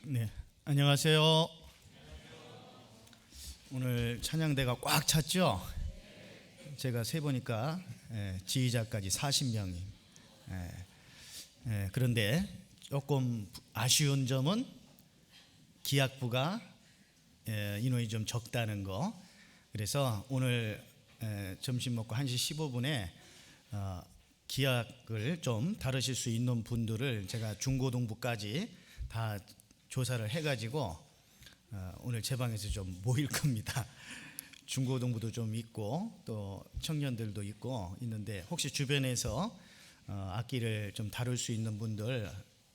네, 안녕하세요. 오늘 찬양대가 꽉 찼죠? 제가 세보니까 지휘자까지 40명이. 그런데 조금 아쉬운 점은 기악부가 인원이 좀 적다는 거. 그래서 오늘 점심 먹고 1시 15분에 기악을 좀 다루실 수 있는 분들을 제가 중고등부까지 다 조사를 해가지고 오늘 제 방에서 좀 모일 겁니다. 중고등부도 좀 있고 또 청년들도 있는데 혹시 주변에서 악기를 좀 다룰 수 있는 분들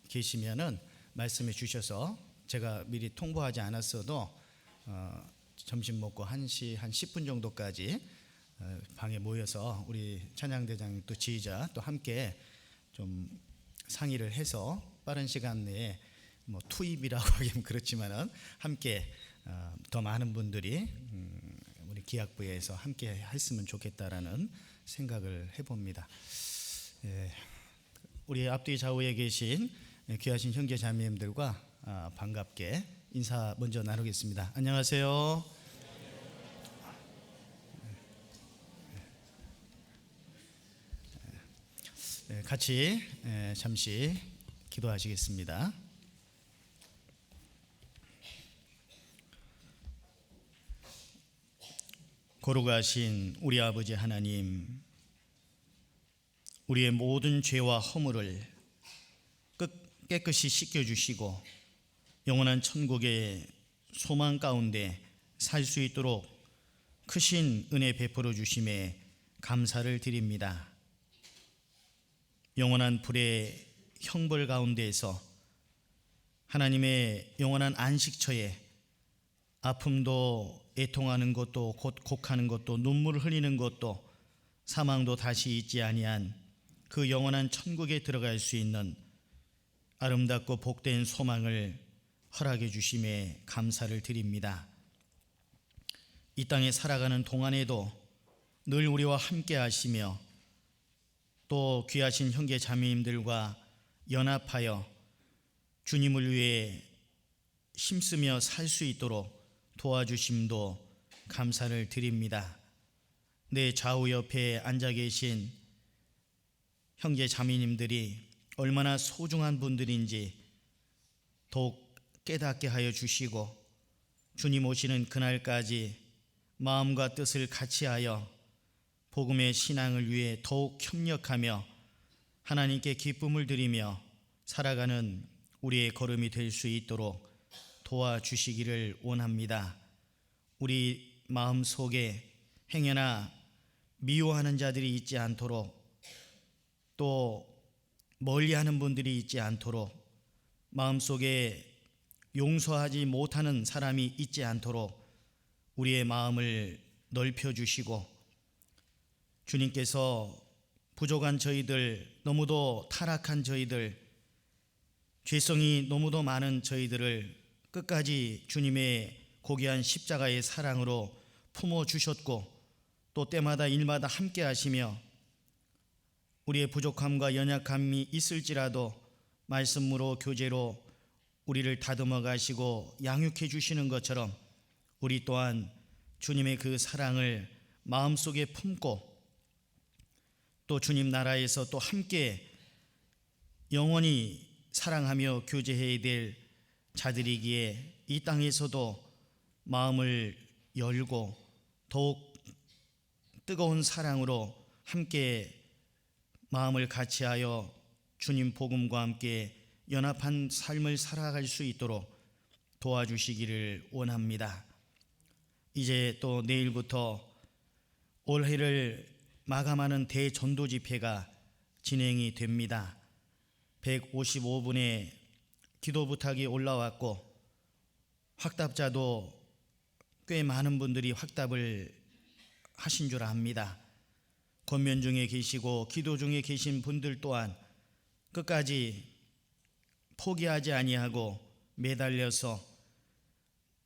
계시면은 말씀해 주셔서 제가 미리 통보하지 않았어도 점심 먹고 1시 한 10분 정도까지 방에 모여서 우리 찬양대장 또 지휘자 또 함께 좀 상의를 해서 빠른 시간 내에 뭐 투입이라고 하기는 그렇지만은 함께 더 많은 분들이 우리 기악부에서 함께 했으면 좋겠다라는 생각을 해봅니다. 우리 앞뒤 좌우에 계신 귀하신 형제 자매님들과 반갑게 인사 먼저 나누겠습니다. 안녕하세요. 같이 잠시 기도하시겠습니다. 거룩하신 우리 아버지 하나님, 우리의 모든 죄와 허물을 깨끗이 씻겨주시고 영원한 천국의 소망 가운데 살 수 있도록 크신 은혜 베풀어 주심에 감사를 드립니다. 영원한 불의 형벌 가운데에서 하나님의 영원한 안식처에 아픔도 애통하는 것도 곡하는 것도 눈물을 흘리는 것도 사망도 다시 있지 아니한 그 영원한 천국에 들어갈 수 있는 아름답고 복된 소망을 허락해 주심에 감사를 드립니다. 이 땅에 살아가는 동안에도 늘 우리와 함께 하시며 또 귀하신 형제 자매님들과 연합하여 주님을 위해 힘쓰며 살 수 있도록 도와주심도 감사를 드립니다. 내 좌우 옆에 앉아 계신 형제 자매님들이 얼마나 소중한 분들인지 더욱 깨닫게 하여 주시고 주님 오시는 그날까지 마음과 뜻을 같이하여 복음의 신앙을 위해 더욱 협력하며 하나님께 기쁨을 드리며 살아가는 우리의 걸음이 될 수 있도록 도와주시기를 원합니다. 우리 마음 속에 행여나 미워하는 자들이 있지 않도록 또 멀리하는 분들이 있지 않도록 마음속에 용서하지 못하는 사람이 있지 않도록 우리의 마음을 넓혀주시고 주님께서 부족한 저희들, 너무도 타락한 저희들, 죄성이 너무도 많은 저희들을 끝까지 주님의 고귀한 십자가의 사랑으로 품어주셨고 또 때마다 일마다 함께 하시며 우리의 부족함과 연약함이 있을지라도 말씀으로 교제로 우리를 다듬어 가시고 양육해 주시는 것처럼 우리 또한 주님의 그 사랑을 마음속에 품고 또 주님 나라에서 또 함께 영원히 사랑하며 교제해야 될 자들이기에 이 땅에서도 마음을 열고 더욱 뜨거운 사랑으로 함께 마음을 같이하여 주님 복음과 함께 연합한 삶을 살아갈 수 있도록 도와주시기를 원합니다. 이제 또 내일부터 올해를 마감하는 대전도 집회가 진행이 됩니다. 155분의 기도 부탁이 올라왔고 확답자도 꽤 많은 분들이 확답을 하신 줄 압니다. 권면 중에 계시고 기도 중에 계신 분들 또한 끝까지 포기하지 아니하고 매달려서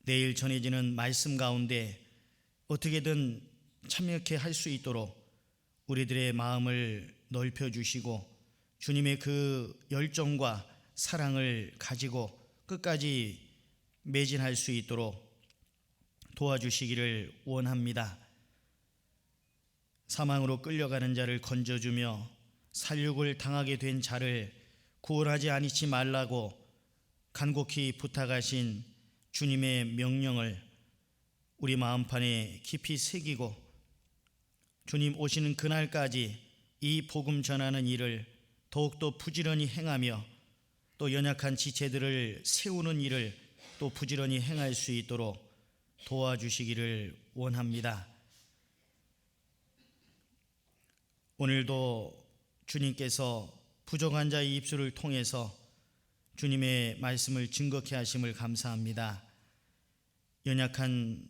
내일 전해지는 말씀 가운데 어떻게든 참여케 할 수 있도록 우리들의 마음을 넓혀주시고 주님의 그 열정과 사랑을 가지고 끝까지 매진할 수 있도록 도와주시기를 원합니다. 사망으로 끌려가는 자를 건져주며 살육을 당하게 된 자를 구원하지 아니치 말라고 간곡히 부탁하신 주님의 명령을 우리 마음판에 깊이 새기고 주님 오시는 그날까지 이 복음 전하는 일을 더욱더 부지런히 행하며 또 연약한 지체들을 세우는 일을 또 부지런히 행할 수 있도록 도와주시기를 원합니다. 오늘도 주님께서 부족한 자의 입술을 통해서 주님의 말씀을 증거케 하심을 감사합니다. 연약한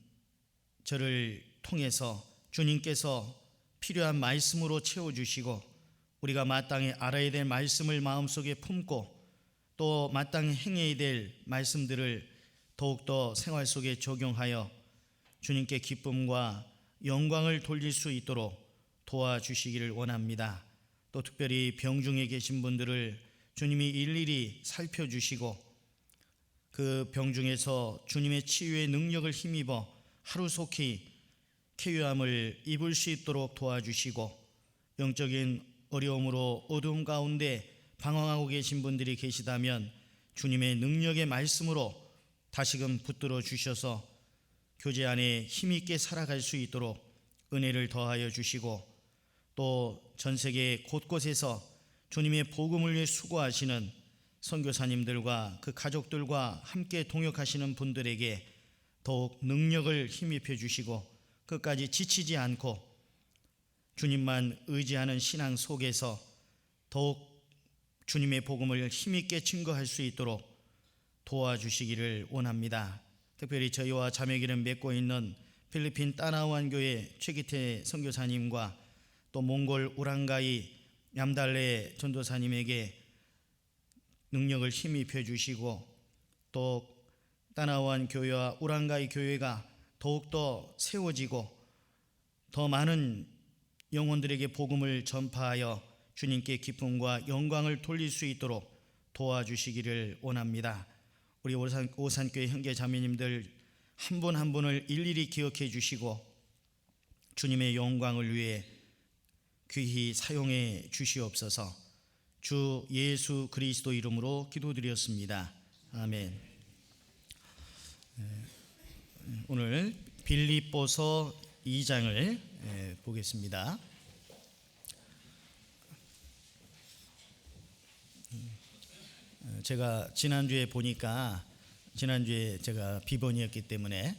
저를 통해서 주님께서 필요한 말씀으로 채워주시고 우리가 마땅히 알아야 될 말씀을 마음속에 품고 또 마땅히 행해야 될 말씀들을 더욱더 생활 속에 적용하여 주님께 기쁨과 영광을 돌릴 수 있도록 도와주시기를 원합니다. 또 특별히 병중에 계신 분들을 주님이 일일이 살펴주시고 그 병중에서 주님의 치유의 능력을 힘입어 하루속히 쾌유함을 입을 수 있도록 도와주시고 영적인 어려움으로 어두움 가운데 방황하고 계신 분들이 계시다면 주님의 능력의 말씀으로 다시금 붙들어 주셔서 교제 안에 힘있게 살아갈 수 있도록 은혜를 더하여 주시고 또 전 세계 곳곳에서 주님의 복음을 위해 수고하시는 선교사님들과 그 가족들과 함께 동역하시는 분들에게 더욱 능력을 힘입혀 주시고 끝까지 지치지 않고 주님만 의지하는 신앙 속에서 더욱 주님의 복음을 힘있게 증거할 수 있도록 도와주시기를 원합니다. 특별히 저희와 자매기를 맺고 있는 필리핀 따나우안 교회 최기태 선교사님과 또 몽골 우랑가이 얌달레 전도사님에게 능력을 힘입혀 주시고 또 따나우안 교회와 우랑가이 교회가 더욱더 세워지고 더 많은 영혼들에게 복음을 전파하여 주님께 기쁨과 영광을 돌릴 수 있도록 도와주시기를 원합니다. 우리 오산교회 형제 자매님들 한 분 한 분을 일일이 기억해 주시고 주님의 영광을 위해 귀히 사용해 주시옵소서. 주 예수 그리스도 이름으로 기도드렸습니다. 아멘. 오늘 빌립보서 2장을 보겠습니다. 제가 지난주에 보니까 지난주에 제가 비번이었기 때문에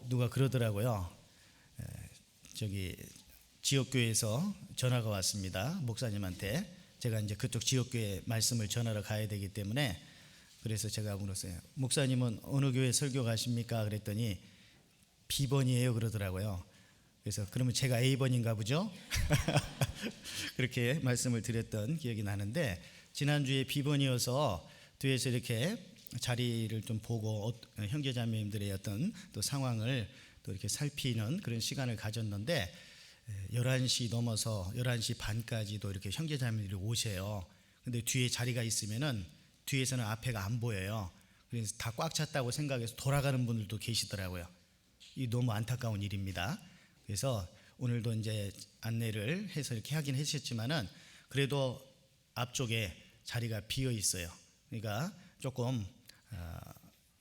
누가 그러더라고요. 저기 지역교회에서 전화가 왔습니다. 목사님한테. 제가 이제 그쪽 지역교회 말씀을 전하러 가야 되기 때문에 그래서 제가 물었어요. 목사님은 어느 교회 설교 가십니까? 그랬더니 B번이에요 그러더라고요. 그래서 그러면 제가 A번인가 보죠? 그렇게 말씀을 드렸던 기억이 나는데 지난주에 B번이어서 뒤에서 이렇게 자리를 좀 보고 형제자매님들의 어떤 또 상황을 또 이렇게 살피는 그런 시간을 가졌는데 11시 넘어서 11시 반까지도 이렇게 형제자매들이 오세요. 근데 뒤에 자리가 있으면은 뒤에서는 앞에가 안 보여요. 그래서 다 꽉 찼다고 생각해서 돌아가는 분들도 계시더라고요. 이 너무 안타까운 일입니다. 그래서 오늘도 이제 안내를 해서 이렇게 하긴 했었지만은 그래도 앞쪽에 자리가 비어 있어요. 그러니까 조금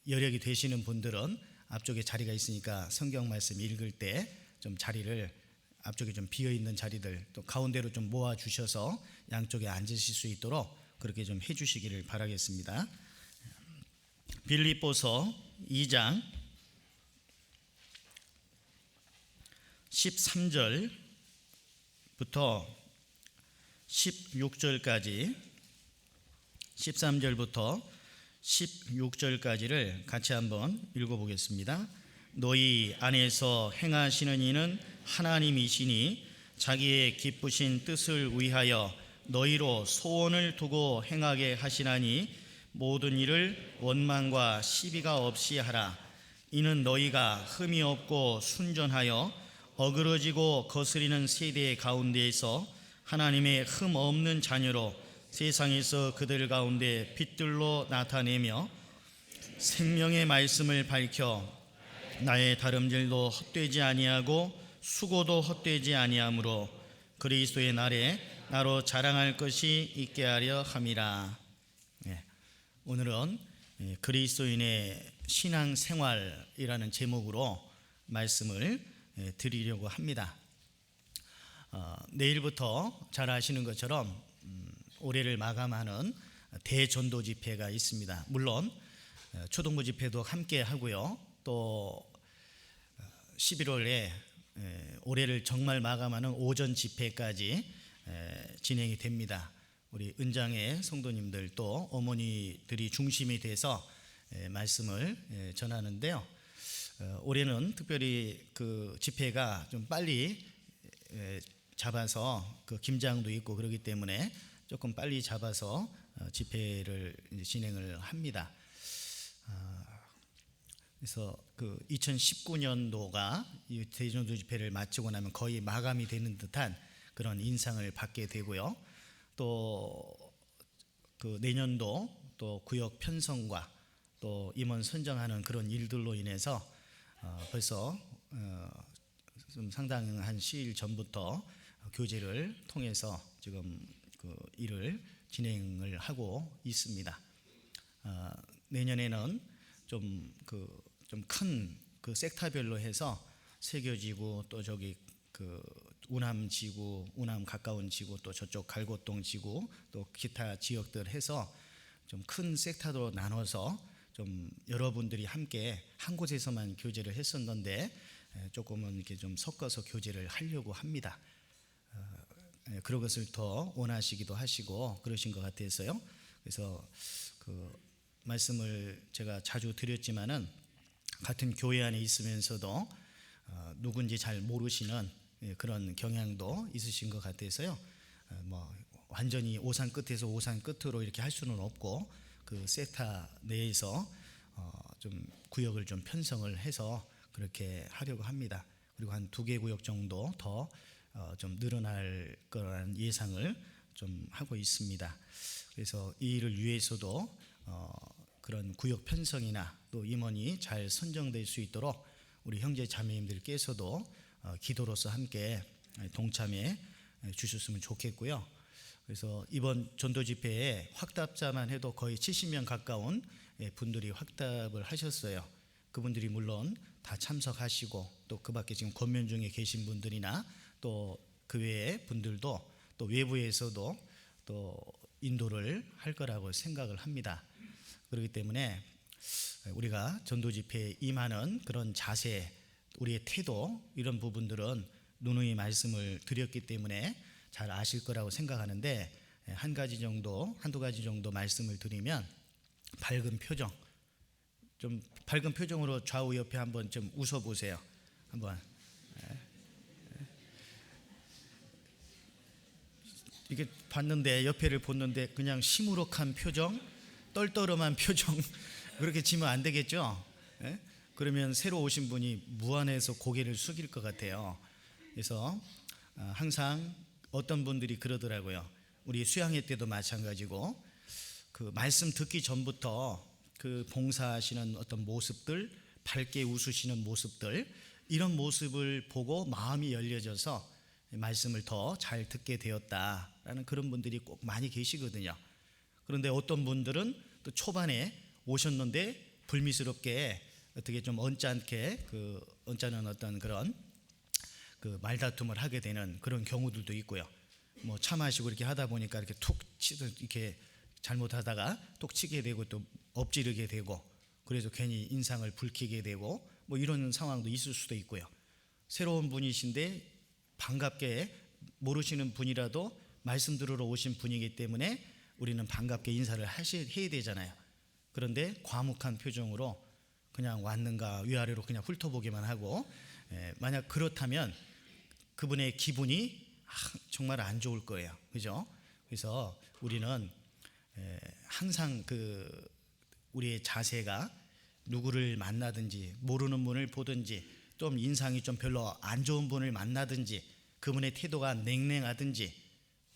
여력이 되시는 분들은 앞쪽에 자리가 있으니까 성경 말씀 읽을 때 좀 자리를 앞쪽에 좀 비어 있는 자리들 또 가운데로 좀 모아 주셔서 양쪽에 앉으실 수 있도록 그렇게 좀 해주시기를 바라겠습니다. 빌립보서 2장 13절부터 16절까지 13절부터 16절까지를 같이 한번 읽어보겠습니다. 너희 안에서 행하시는 이는 하나님이시니 자기의 기쁘신 뜻을 위하여 너희로 소원을 두고 행하게 하시나니 모든 일을 원망과 시비가 없이 하라. 이는 너희가 흠이 없고 순전하여 어그러지고 거스리는 세대 가운데에서 하나님의 흠 없는 자녀로 세상에서 그들 가운데 빛들로 나타내며 생명의 말씀을 밝혀 나의 다름질도 헛되지 아니하고 수고도 헛되지 아니하므로 그리스도의 날에 나로 자랑할 것이 있게 하려 함이라. 오늘은 그리스도인의 신앙생활이라는 제목으로 말씀을 드리려고 합니다. 내일부터 잘 아시는 것처럼 올해를 마감하는 대전도 집회가 있습니다. 물론 초등부 집회도 함께 하고요. 또 11월에 올해를 정말 마감하는 오전 집회까지 진행이 됩니다. 우리 은장의 성도님들 또 어머니들이 중심이 돼서 말씀을 전하는데요. 올해는 특별히 그 집회가 좀 빨리 잡아서 그 김장도 있고 그렇기 때문에 조금 빨리 잡아서 집회를 진행을 합니다. 그래서 그 2019년도가 이 대전도 집회를 마치고 나면 거의 마감이 되는 듯한 그런 인상을 받게 되고요. 또 그 내년도 또 구역 편성과 또 임원 선정하는 그런 일들로 인해서 벌써 좀 상당한 시일 전부터 교제를 통해서 지금 그 일을 진행을 하고 있습니다. 내년에는 좀 큰 그 섹터별로 해서 세교지구 또 저기 그 우남 지구, 우남 가까운 지구 또 저쪽 갈고동 지구 또 기타 지역들 해서 좀 큰 섹터로 나눠서 좀 여러분들이 함께 한 곳에서만 교제를 했었는데 조금은 이렇게 좀 섞어서 교제를 하려고 합니다. 그런 것을 더 원하시기도 하시고 그러신 것 같아서요. 그래서 그 말씀을 제가 자주 드렸지만은 같은 교회 안에 있으면서도 누군지 잘 모르시는 그런 경향도 있으신 것 같아서요. 뭐 완전히 오산 끝에서 오산 끝으로 이렇게 할 수는 없고 그 섹터 내에서 좀 구역을 좀 편성을 해서 그렇게 하려고 합니다. 그리고 한 2개 구역 정도 더 좀 늘어날 거라는 예상을 좀 하고 있습니다. 그래서 이 일을 위해서도 그런 구역 편성이나 또 임원이 잘 선정될 수 있도록 우리 형제 자매님들께서도 기도로서 함께 동참해 주셨으면 좋겠고요. 그래서 이번 전도 집회에 확답자만 해도 거의 70명 가까운 분들이 확답을 하셨어요. 그분들이 물론 다 참석하시고 또 그 밖에 지금 권면 중에 계신 분들이나 또 그 외의 분들도 또 외부에서도 또 인도를 할 거라고 생각을 합니다. 그렇기 때문에 우리가 전도 집회에 임하는 그런 자세, 우리의 태도 이런 부분들은 누누이 말씀을 드렸기 때문에 잘 아실 거라고 생각하는데 한두 가지 정도 말씀을 드리면 밝은 표정, 좀 밝은 표정으로 좌우 옆에 한번 좀 웃어 보세요. 한번 이게 봤는데 옆에를 보는데 그냥 시무룩한 표정, 떨떠름한 표정 그렇게 지면 안 되겠죠? 그러면 새로 오신 분이 무안해서 고개를 숙일 것 같아요. 그래서 항상 어떤 분들이 그러더라고요. 우리 수양회 때도 마찬가지고 그 말씀 듣기 전부터 그 봉사하시는 어떤 모습들, 밝게 웃으시는 모습들 이런 모습을 보고 마음이 열려져서 말씀을 더 잘 듣게 되었다라는 그런 분들이 꼭 많이 계시거든요. 그런데 어떤 분들은 또 초반에 오셨는데 불미스럽게 어떻게 좀 언짢게 언짢은 어떤 그런 그 말다툼을 하게 되는 그런 경우들도 있고요. 뭐 차 마시고 이렇게 하다 보니까 이렇게 툭 치듯 이렇게 잘못하다가 톡 치게 되고 또 엎지르게 되고 그래서 괜히 인상을 붉히게 되고 뭐 이런 상황도 있을 수도 있고요. 새로운 분이신데 반갑게 모르시는 분이라도 말씀 들으러 오신 분이기 때문에 우리는 반갑게 인사를 해야 되잖아요. 그런데 과묵한 표정으로 그냥 왔는가 위아래로 그냥 훑어보기만 하고 만약 그렇다면 그분의 기분이 정말 안 좋을 거예요. 그죠? 그래서 우리는 항상 우리의 자세가 누구를 만나든지 모르는 분을 보든지 좀 인상이 좀 별로 안 좋은 분을 만나든지 그분의 태도가 냉랭하든지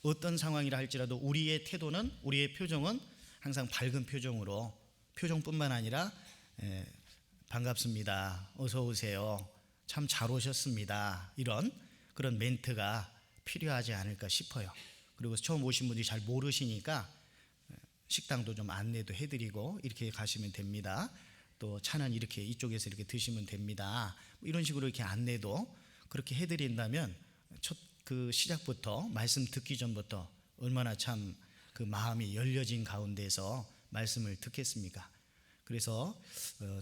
어떤 상황이라 할지라도 우리의 태도는, 우리의 표정은 항상 밝은 표정으로, 표정뿐만 아니라 반갑습니다, 어서 오세요, 참 잘 오셨습니다, 이런 그런 멘트가 필요하지 않을까 싶어요. 그리고 처음 오신 분들이 잘 모르시니까 식당도 좀 안내도 해드리고 이렇게 가시면 됩니다. 또 차는 이렇게 이쪽에서 이렇게 드시면 됩니다, 이런 식으로 이렇게 안내도 그렇게 해드린다면 첫 그 시작부터, 말씀 듣기 전부터 얼마나 참 그 마음이 열려진 가운데서 말씀을 듣겠습니까? 그래서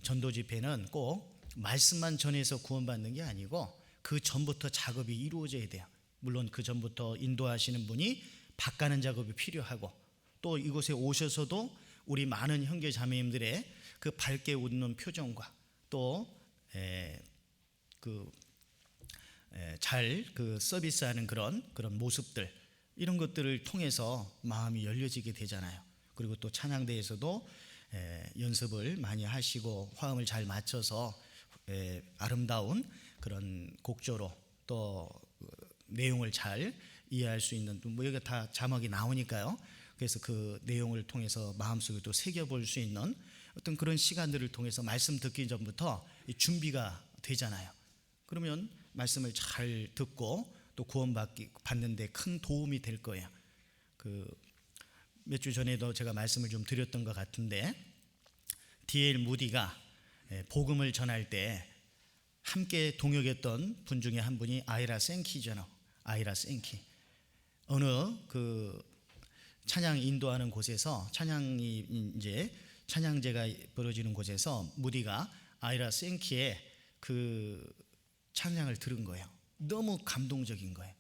전도 집회는 꼭 말씀만 전해서 구원받는 게 아니고 그 전부터 작업이 이루어져야 돼요. 물론 그 전부터 인도하시는 분이 바꾸는 작업이 필요하고, 또 이곳에 오셔서도 우리 많은 형제 자매님들의 그 밝게 웃는 표정과 또 잘 그 서비스하는 그런 모습들, 이런 것들을 통해서 마음이 열려지게 되잖아요. 그리고 또 찬양대에서도 연습을 많이 하시고 화음을 잘 맞춰서 아름다운 그런 곡조로 또 내용을 잘 이해할 수 있는, 뭐 여기 다 자막이 나오니까요. 그래서 그 내용을 통해서 마음속에 또 새겨볼 수 있는 어떤 그런 시간들을 통해서 말씀 듣기 전부터 준비가 되잖아요. 그러면 말씀을 잘 듣고 또 구원받는 데 큰 도움이 될 거예요. 몇 주 전에도 제가 말씀을 좀 드렸던 것 같은데, D.L. 무디가 복음을 전할 때 함께 동역했던 분 중에 한 분이 아이라 생키잖아. 아이라 생키. 어느 그 찬양 인도하는 곳에서, 찬양제가 벌어지는 곳에서 무디가 아이라 생키의 그 찬양을 들은 거예요. 너무 감동적인 거예요.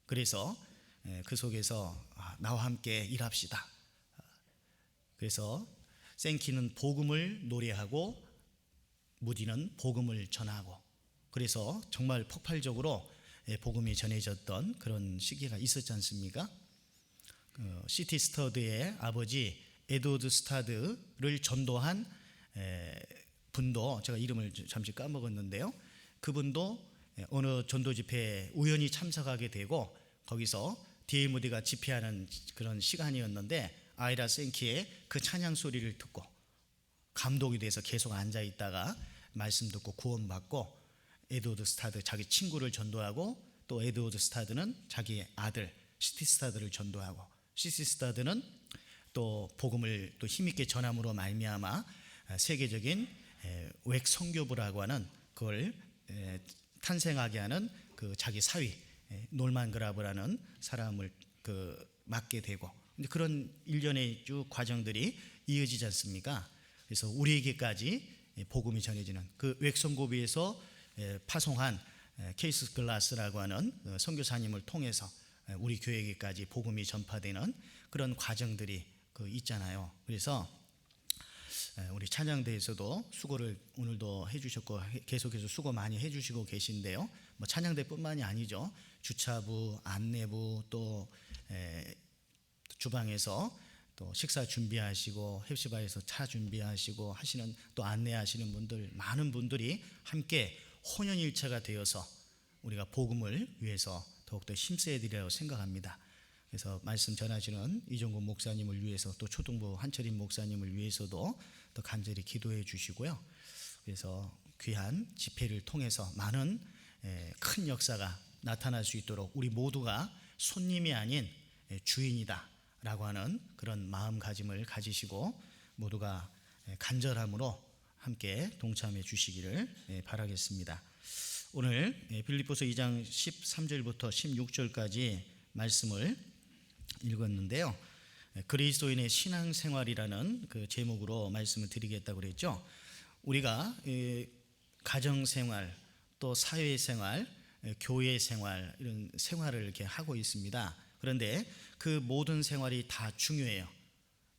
그래서 그 속에서 나와 함께 일합시다. 그래서 생키는 복음을 노래하고 무디는 복음을 전하고, 그래서 정말 폭발적으로 복음이 전해졌던 그런 시기가 있었지 않습니까? 시티 스터드의 아버지 에드워드 스타드를 전도한 분도, 제가 이름을 잠시 까먹었는데요, 그분도 어느 전도 집회에 우연히 참석하게 되고, 거기서 D.L. 무디가 집회하는 그런 시간이었는데 아이라 생키의 그 찬양 소리를 듣고 감동이 돼서 계속 앉아 있다가 말씀 듣고 구원받고, 에드워드 스타드 자기 친구를 전도하고, 또 에드워드 스타드는 자기 아들 시티 스타드를 전도하고, 시티 스타드는 또 복음을 또 힘있게 전함으로 말미암아 세계적인 웩 선교부라고 하는 그걸 탄생하게 하는 그 자기 사위 놀만 그라브라는 사람을 맡게 되고, 그런 일련의 쭉 과정들이 이어지지 않습니까? 그래서 우리에게까지 복음이 전해지는 그 웩 선교부에서 파송한 케이스 글라스라고 하는 선교사님을 통해서 우리 교회에게까지 복음이 전파되는 그런 과정들이 있잖아요. 그래서 우리 찬양대에서도 수고를 오늘도 해주셨고 계속해서 수고 많이 해주시고 계신데요, 뭐 찬양대뿐만이 아니죠. 주차부, 안내부, 또 주방에서 또 식사 준비하시고 햅시바에서 차 준비하시고 하시는, 또 안내하시는 분들, 많은 분들이 함께 혼연일체가 되어서 우리가 복음을 위해서 더욱더 힘써야 되리라고 생각합니다. 그래서 말씀 전하시는 이종국 목사님을 위해서, 또 초등부 한철인 목사님을 위해서도 또 간절히 기도해 주시고요. 그래서 귀한 집회를 통해서 많은 큰 역사가 나타날 수 있도록 우리 모두가 손님이 아닌 주인이다 라고 하는 그런 마음가짐을 가지시고 모두가 간절함으로 함께 동참해 주시기를 바라겠습니다. 오늘 빌립보서 2장 13절부터 16절까지 말씀을 읽었는데요, 그리스도인의 신앙생활이라는 그 제목으로 말씀을 드리겠다고 그랬죠. 우리가 가정생활, 또 사회생활, 교회생활, 이런 생활을 이렇게 하고 있습니다. 그런데 그 모든 생활이 다 중요해요.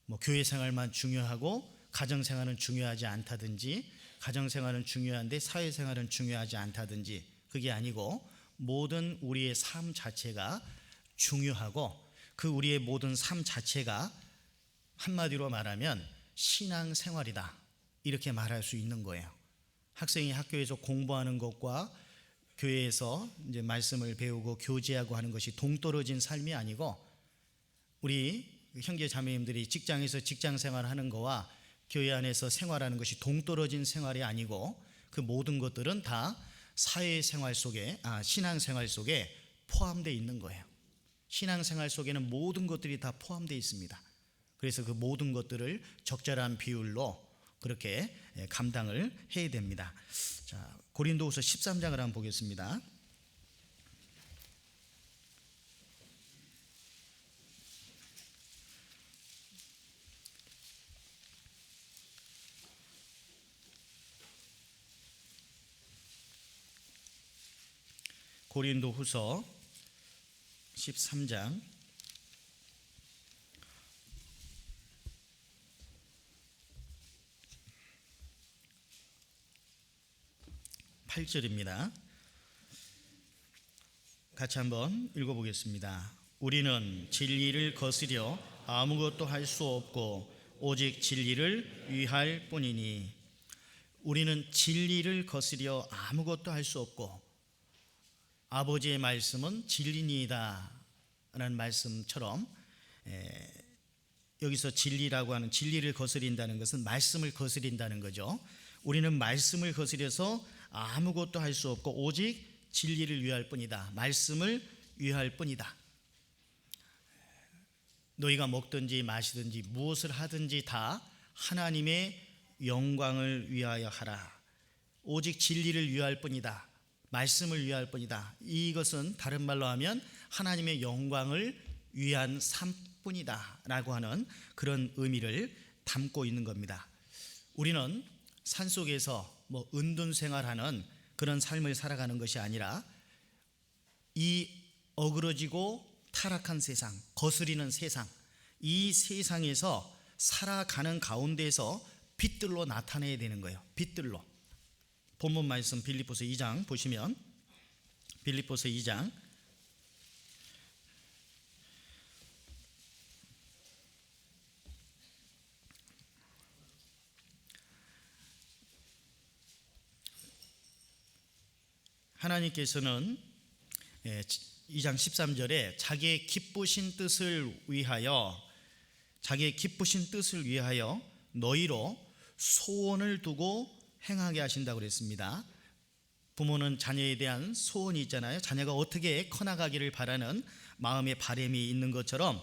뭐 교회생활만 중요하고 가정생활은 중요하지 않다든지, 가정생활은 중요한데 사회생활은 중요하지 않다든지, 그게 아니고 모든 우리의 삶 자체가 중요하고, 그 우리의 모든 삶 자체가 한마디로 말하면 신앙생활이다, 이렇게 말할 수 있는 거예요. 학생이 학교에서 공부하는 것과 교회에서 이제 말씀을 배우고 교제하고 하는 것이 동떨어진 삶이 아니고, 우리 형제 자매님들이 직장에서 직장 생활하는 거와 교회 안에서 생활하는 것이 동떨어진 생활이 아니고 그 모든 것들은 다 사회생활 속에 신앙생활 속에 포함되어 있는 거예요. 신앙생활 속에는 모든 것들이 다 포함되어 있습니다. 그래서 그 모든 것들을 적절한 비율로 그렇게 감당을 해야 됩니다. 자, 고린도후서 13장을 한번 보겠습니다. 고린도후서 13장 8절입니다. 같이 한번 읽어보겠습니다. 우리는 진리를 거스려 아무것도 할 수 없고 오직 진리를 위할 뿐이니. 우리는 진리를 거스려 아무것도 할 수 없고, 아버지의 말씀은 진리니이다 라는 말씀처럼 여기서 진리라고 하는, 진리를 거스린다는 것은 말씀을 거스린다는 거죠. 우리는 말씀을 거스려서 아무것도 할 수 없고 오직 진리를 위할 뿐이다. 말씀을 위할 뿐이다. 너희가 먹든지 마시든지 무엇을 하든지 다 하나님의 영광을 위하여 하라. 오직 진리를 위할 뿐이다. 말씀을 위할 뿐이다. 이것은 다른 말로 하면 하나님의 영광을 위한 삶뿐이다 라고 하는 그런 의미를 담고 있는 겁니다. 우리는 산속에서 은둔 생활하는 그런 삶을 살아가는 것이 아니라 이 어그러지고 타락한 세상, 거스리는 세상, 이 세상에서 살아가는 가운데서 빛들로 나타내야 되는 거예요. 빛들로. 본문 말씀 빌립보서 2장 보시면, 빌립보서 2장 하나님께서는 2장 13절에 자기의 기쁘신 뜻을 위하여 너희로 소원을 두고 행하게 하신다고 그랬습니다. 부모는 자녀에 대한 소원이 있잖아요. 자녀가 어떻게 커나가기를 바라는 마음의 바람이 있는 것처럼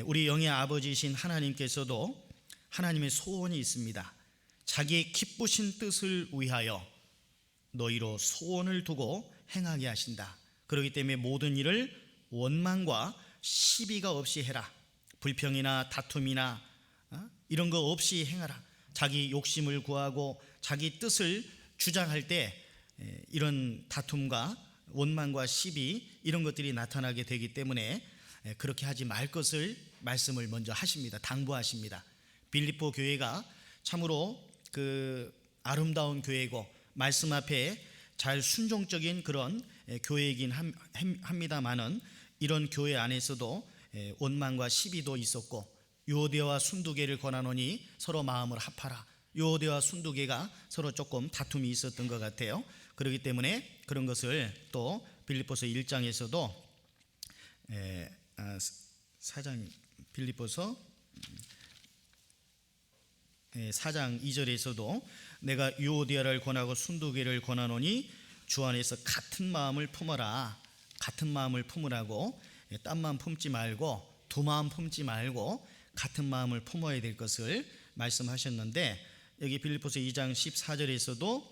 우리 영의 아버지이신 하나님께서도 하나님의 소원이 있습니다. 자기의 기쁘신 뜻을 위하여 너희로 소원을 두고 행하게 하신다. 그렇기 때문에 모든 일을 원망과 시비가 없이 해라. 불평이나 다툼이나 이런 거 없이 행하라. 자기 욕심을 구하고 자기 뜻을 주장할 때 이런 다툼과 원망과 시비 이런 것들이 나타나게 되기 때문에 그렇게 하지 말 것을 말씀을 먼저 하십니다. 당부하십니다. 빌립보 교회가 참으로 그 아름다운 교회고 말씀 앞에 잘 순종적인 그런 교회이긴 합니다만은 이런 교회 안에서도 원망과 시비도 있었고, 유오데와 순두계를 권하노니 서로 마음을 합하라. 유오데와 순두계가 서로 조금 다툼이 있었던 것 같아요. 그렇기 때문에 그런 것을 또 빌립보서 1장에서도 4장 빌립보서 4장 2절에서도 내가 유오디아를 권하고 순두계를 권하노니 주 안에서 같은 마음을 품어라. 같은 마음을 품으라고, 딴 마음 품지 말고 두 마음 품지 말고 같은 마음을 품어야 될 것을 말씀하셨는데, 여기 빌립보서 2장 14절에서도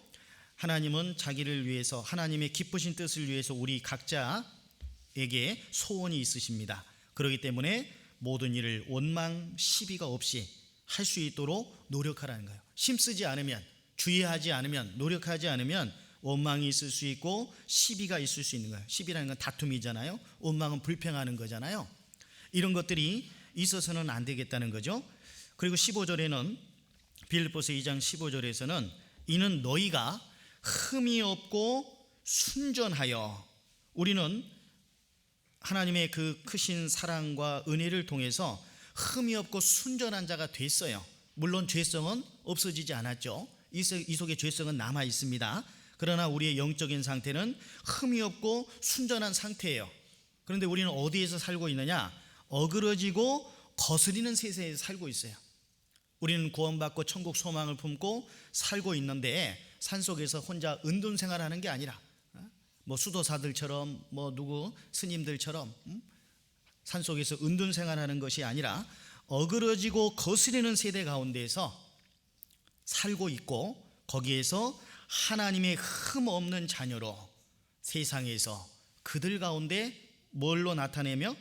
하나님은 자기를 위해서, 하나님의 기쁘신 뜻을 위해서 우리 각자에게 소원이 있으십니다. 그렇기 때문에 모든 일을 원망 시비가 없이 할 수 있도록 노력하라는 거예요. 힘쓰지 않으면, 주의하지 않으면, 노력하지 않으면 원망이 있을 수 있고 시비가 있을 수 있는 거예요. 시비라는 건 다툼이잖아요. 원망은 불평하는 거잖아요. 이런 것들이 있어서는 안 되겠다는 거죠. 그리고 15절에는, 빌립보서 2장 15절에서는 이는 너희가 흠이 없고 순전하여, 우리는 하나님의 그 크신 사랑과 은혜를 통해서 흠이 없고 순전한 자가 됐어요. 물론 죄성은 없어지지 않았죠. 이 속에 죄성은 남아 있습니다. 그러나 우리의 영적인 상태는 흠이 없고 순전한 상태예요. 그런데 우리는 어디에서 살고 있느냐? 어그러지고 거스리는 세상에 살고 있어요. 우리는 구원받고 천국 소망을 품고 살고 있는데 산속에서 혼자 은둔 생활하는 게 아니라 뭐 수도사들처럼 뭐 누구 스님들처럼 산속에서 은둔 생활하는 것이 아니라 어그러지고 거스리는 세대 가운데에서 살고 있고 거기에서 하나님의 흠 없는 자녀로 세상에서 그들 가운데 뭘로 나타내며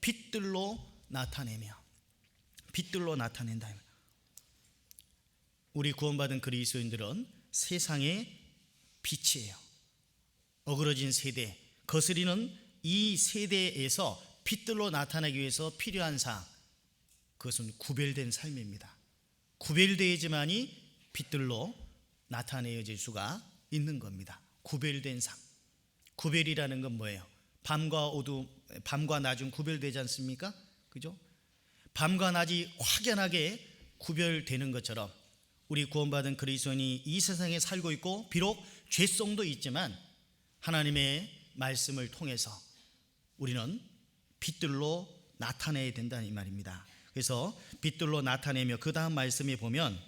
빛들로 나타낸다. 우리 구원받은 그리스도인들은 세상의 빛이에요. 어그러진 세대, 거스리는 이 세대에서 빛들로 나타나기 위해서 필요한 사항, 그것은 구별된 삶입니다. 구별되어야지만이 빛들로 나타내어질 수가 있는 겁니다. 구별된 삶. 구별이라는 건 뭐예요? 밤과 낮은 구별되지 않습니까? 그죠? 밤과 낮이 확연하게 구별되는 것처럼 우리 구원받은 그리스도인이 이 세상에 살고 있고 비록 죄성도 있지만 하나님의 말씀을 통해서 우리는 빛들로 나타내야 된다는 이 말입니다. 그래서 빛들로 나타내며 그 다음 말씀에 보면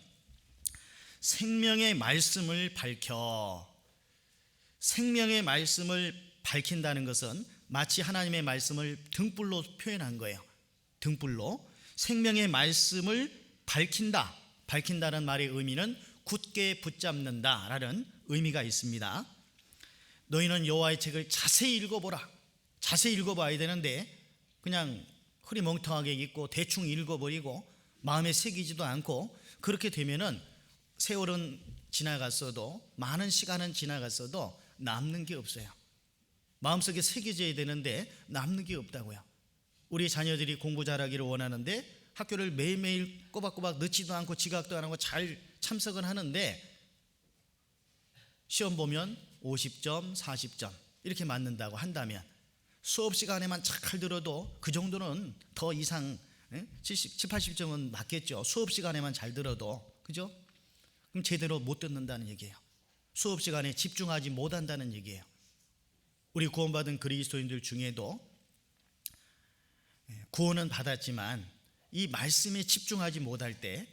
생명의 말씀을 밝힌다는 것은 마치 하나님의 말씀을 등불로 표현한 거예요. 등불로 생명의 말씀을 밝힌다는 말의 의미는 굳게 붙잡는다라는 의미가 있습니다. 너희는 여호와의 책을 자세히 읽어보라. 자세히 읽어봐야 되는데 그냥 흐리멍텅하게 읽고 대충 읽어버리고 마음에 새기지도 않고 그렇게 되면은 세월은 지나갔어도 많은 시간은 지나갔어도 남는 게 없어요. 마음속에 새겨져야 되는데 남는 게 없다고요. 우리 자녀들이 공부 잘하기를 원하는데 학교를 매일매일 꼬박꼬박 늦지도 않고 지각도 안 하고 잘 참석은 하는데 시험 보면 50점, 40점 이렇게 맞는다고 한다면 수업 시간에만 잘 들어도 그 정도는 더 이상 70, 80점은 맞겠죠. 수업 시간에만 잘 들어도. 그죠? 그럼 제대로 못 듣는다는 얘기예요. 수업 시간에 집중하지 못한다는 얘기예요. 우리 구원받은 그리스도인들 중에도 구원은 받았지만 이 말씀에 집중하지 못할 때,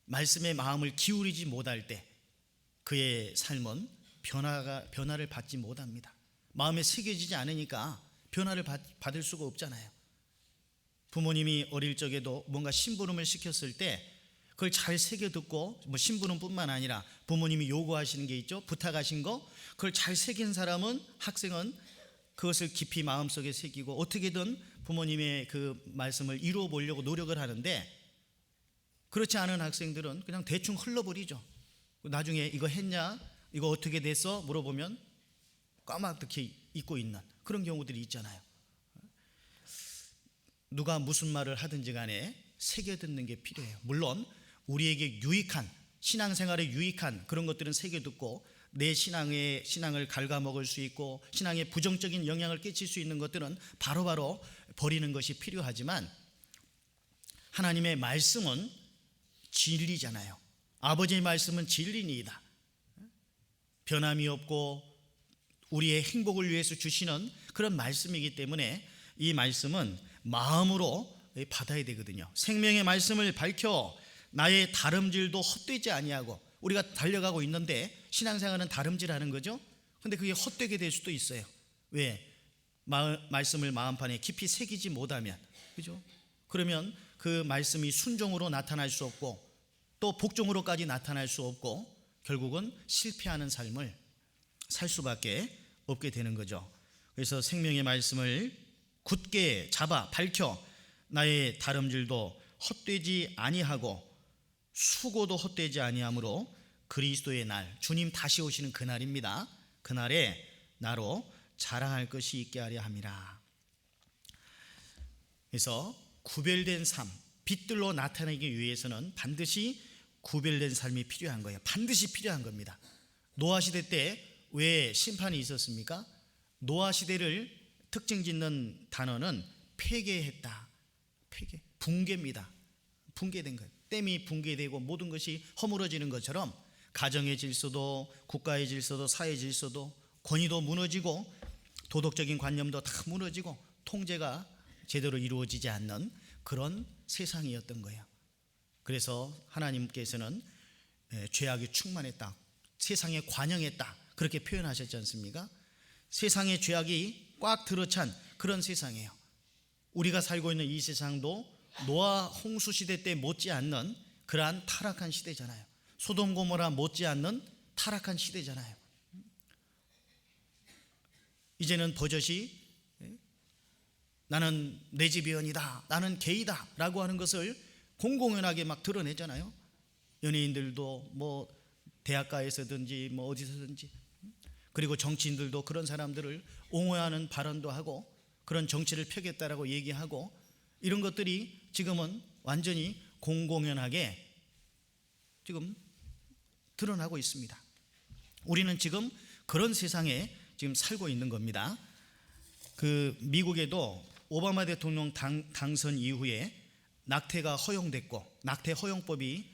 말씀의 마음을 기울이지 못할 때 그의 삶은 변화를 받지 못합니다. 마음에 새겨지지 않으니까 변화를 받을 수가 없잖아요. 부모님이 어릴 적에도 뭔가 심부름을 시켰을 때 그걸 잘 새겨 듣고 뭐 심부름뿐만 아니라 부모님이 요구하시는 게 있죠. 부탁하신 거 그걸 잘 새긴 사람은 학생은 그것을 깊이 마음속에 새기고 어떻게든 부모님의 그 말씀을 이루어 보려고 노력을 하는데 그렇지 않은 학생들은 그냥 대충 흘러버리죠. 나중에 이거 했냐? 이거 어떻게 됐어? 물어보면 까맣게 잊고 있는 그런 경우들이 있잖아요. 누가 무슨 말을 하든지 간에 새겨 듣는 게 필요해요. 물론 우리에게 유익한 신앙생활에 유익한 그런 것들은 새겨 듣고 내 신앙을 갉아먹을 수 있고 신앙에 부정적인 영향을 끼칠 수 있는 것들은 바로바로 버리는 것이 필요하지만 하나님의 말씀은 진리잖아요. 아버지의 말씀은 진리니이다. 변함이 없고 우리의 행복을 위해서 주시는 그런 말씀이기 때문에 이 말씀은 마음으로 받아야 되거든요. 생명의 말씀을 밝혀 나의 다름질도 헛되지 아니하고 우리가 달려가고 있는데 신앙생활은 다름질하는 거죠. 근데 그게 헛되게 될 수도 있어요. 왜? 말씀을 마음판에 깊이 새기지 못하면, 그죠? 그러면 그 말씀이 순종으로 나타날 수 없고 또 복종으로까지 나타날 수 없고 결국은 실패하는 삶을 살 수밖에 없게 되는 거죠. 그래서 생명의 말씀을 굳게 잡아 밝혀 나의 다름질도 헛되지 아니하고 수고도 헛되지 아니하므로 그리스도의 날, 주님 다시 오시는 그날입니다. 그날에 나로 자랑할 것이 있게 하려 함이라. 그래서 구별된 삶, 빛들로 나타내기 위해서는 반드시 구별된 삶이 필요한 거예요. 반드시 필요한 겁니다. 노아 시대 때 왜 심판이 있었습니까? 노아 시대를 특징 짓는 단어는 폐괴했다. 붕괴입니다. 붕괴된 거예요. 댐이 붕괴되고 모든 것이 허물어지는 것처럼 가정의 질서도 국가의 질서도 사회 질서도 권위도 무너지고 도덕적인 관념도 다 무너지고 통제가 제대로 이루어지지 않는 그런 세상이었던 거예요. 그래서 하나님께서는 죄악이 충만했다, 세상에 관영했다, 그렇게 표현하셨지 않습니까? 세상의 죄악이 꽉 들어찬 그런 세상이에요. 우리가 살고 있는 이 세상도 노아 홍수 시대 때 못지않는 그러한 타락한 시대잖아요. 소돔 고모라 못지않는 타락한 시대잖아요. 이제는 버젓이 나는 레즈비언이다, 나는 게이다 라고 하는 것을 공공연하게 막 드러내잖아요. 연예인들도 뭐 대학가에서든지 뭐 어디서든지, 그리고 정치인들도 그런 사람들을 옹호하는 발언도 하고 그런 정치를 펴겠다라고 얘기하고, 이런 것들이 지금은 완전히 공공연하게 지금 드러나고 있습니다. 우리는 지금 그런 세상에 지금 살고 있는 겁니다. 그 미국에도 오바마 대통령 당선 이후에 낙태가 허용됐고, 낙태 허용법이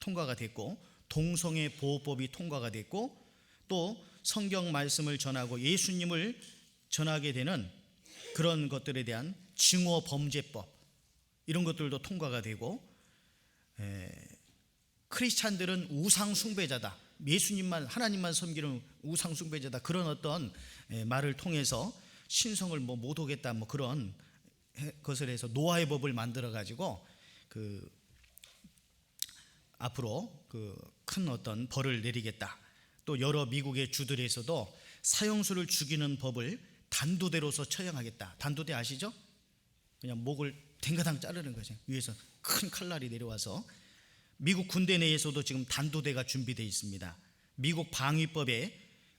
통과가 됐고, 동성애 보호법이 통과가 됐고, 또 성경 말씀을 전하고 예수님을 전하게 되는 그런 것들에 대한 증오 범죄법, 이런 것들도 통과가 되고, 크리스찬들은 우상 숭배자다, 예수님만 하나님만 섬기는 우상 숭배자다, 그런 어떤 말을 통해서 신성을 뭐 못 오겠다, 뭐 그런 것을 해서 노아의 법을 만들어 가지고 그 앞으로 그 큰 어떤 벌을 내리겠다. 또 여러 미국의 주들에서도 사형수를 죽이는 법을 단도대로서 처형하겠다. 단도대 아시죠? 그냥 목을 댕가당 자르는 거죠. 위에서 큰 칼날이 내려와서. 미국 군대 내에서도 지금 단도대가 준비되어 있습니다. 미국 방위법에